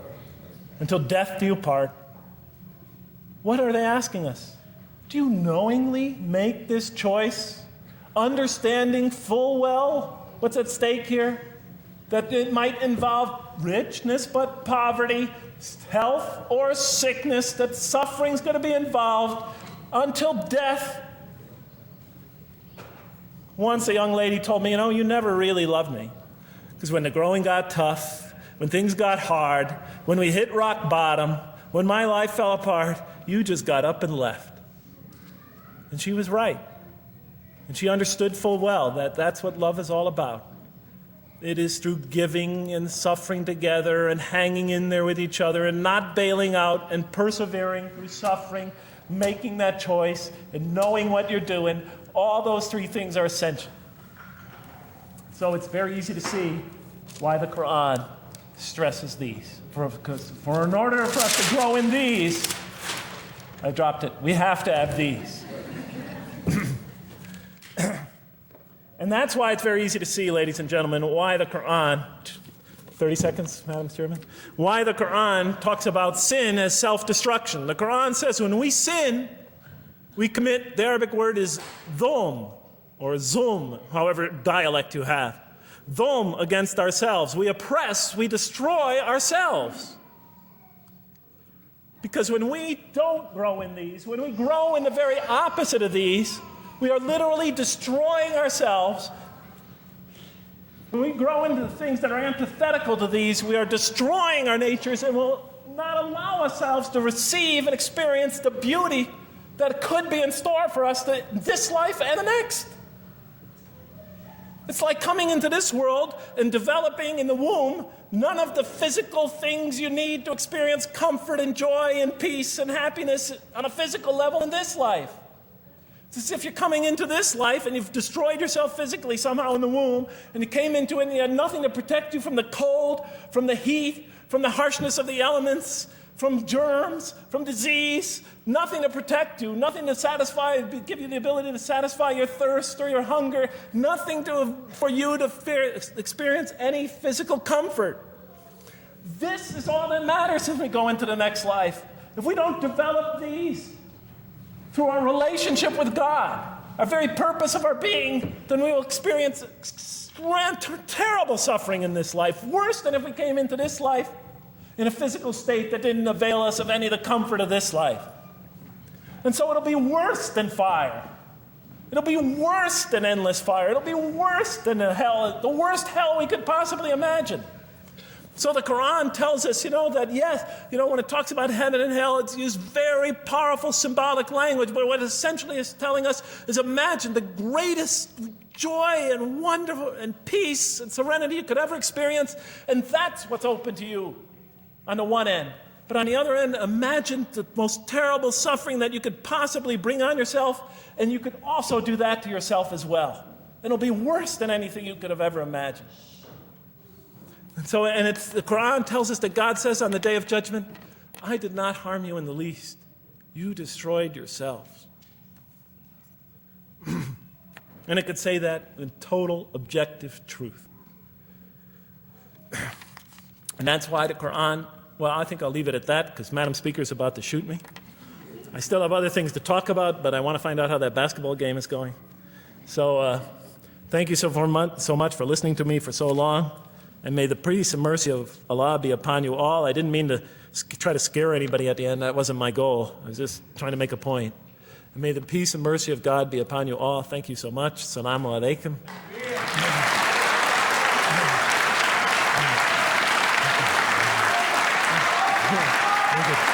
until death do you part? What are they asking us? Do you knowingly make this choice, understanding full well what's at stake here? That it might involve richness but poverty, health or sickness, that suffering's going to be involved until death. Once a young lady told me, you never really loved me. Because when the growing got tough, when things got hard, when we hit rock bottom, when my life fell apart, you just got up and left. And she was right. And she understood full well that that's what love is all about. It is through giving and suffering together and hanging in there with each other and not bailing out and persevering through suffering, making that choice and knowing what you're doing. All those three things are essential. So it's very easy to see why the Quran stresses these. For in order for us to grow in these, I dropped it, we have to have these. And that's why it's very easy to see, ladies and gentlemen, why the Quran, 30 seconds, Madam Chairman, why the Quran talks about sin as self-destruction. The Quran says when we sin, we commit, the Arabic word is dhulm, or zulm, however dialect you have. Dhulm against ourselves. We oppress, we destroy ourselves. Because when we don't grow in these, when we grow in the very opposite of these, we are literally destroying ourselves. When we grow into the things that are antithetical to these, we are destroying our natures and will not allow ourselves to receive and experience the beauty that could be in store for us this life and the next. It's like coming into this world and developing in the womb none of the physical things you need to experience comfort and joy and peace and happiness on a physical level in this life. It's as if you're coming into this life and you've destroyed yourself physically somehow in the womb, and you came into it and you had nothing to protect you from the cold, from the heat, from the harshness of the elements, from germs, from disease, nothing to protect you, nothing to satisfy, give you the ability to satisfy your thirst or your hunger, nothing for you to experience any physical comfort. This is all that matters as we go into the next life. If we don't develop these through our relationship with God, our very purpose of our being, then we will experience terrible suffering in this life, worse than if we came into this life in a physical state that didn't avail us of any of the comfort of this life. And so it'll be worse than fire. It'll be worse than endless fire. It'll be worse than the worst hell we could possibly imagine. So the Quran tells us, that yes, when it talks about heaven and hell, it's used very powerful symbolic language, but what it essentially is telling us is imagine the greatest joy and wonder and peace and serenity you could ever experience, and that's what's open to you on the one end. But on the other end, imagine the most terrible suffering that you could possibly bring on yourself, and you could also do that to yourself as well. It'll be worse than anything you could have ever imagined. And the Quran tells us that God says on the Day of Judgment, I did not harm you in the least. You destroyed yourselves. And it could say that in total objective truth. And that's why the Quran, well, I think I'll leave it at that because Madam Speaker is about to shoot me. I still have other things to talk about, but I want to find out how that basketball game is going. So thank you so much for listening to me for so long. And may the peace and mercy of Allah be upon you all. I didn't mean to try to scare anybody at the end. That wasn't my goal. I was just trying to make a point. And may the peace and mercy of God be upon you all. Thank you so much. Assalamu alaikum. Thank you.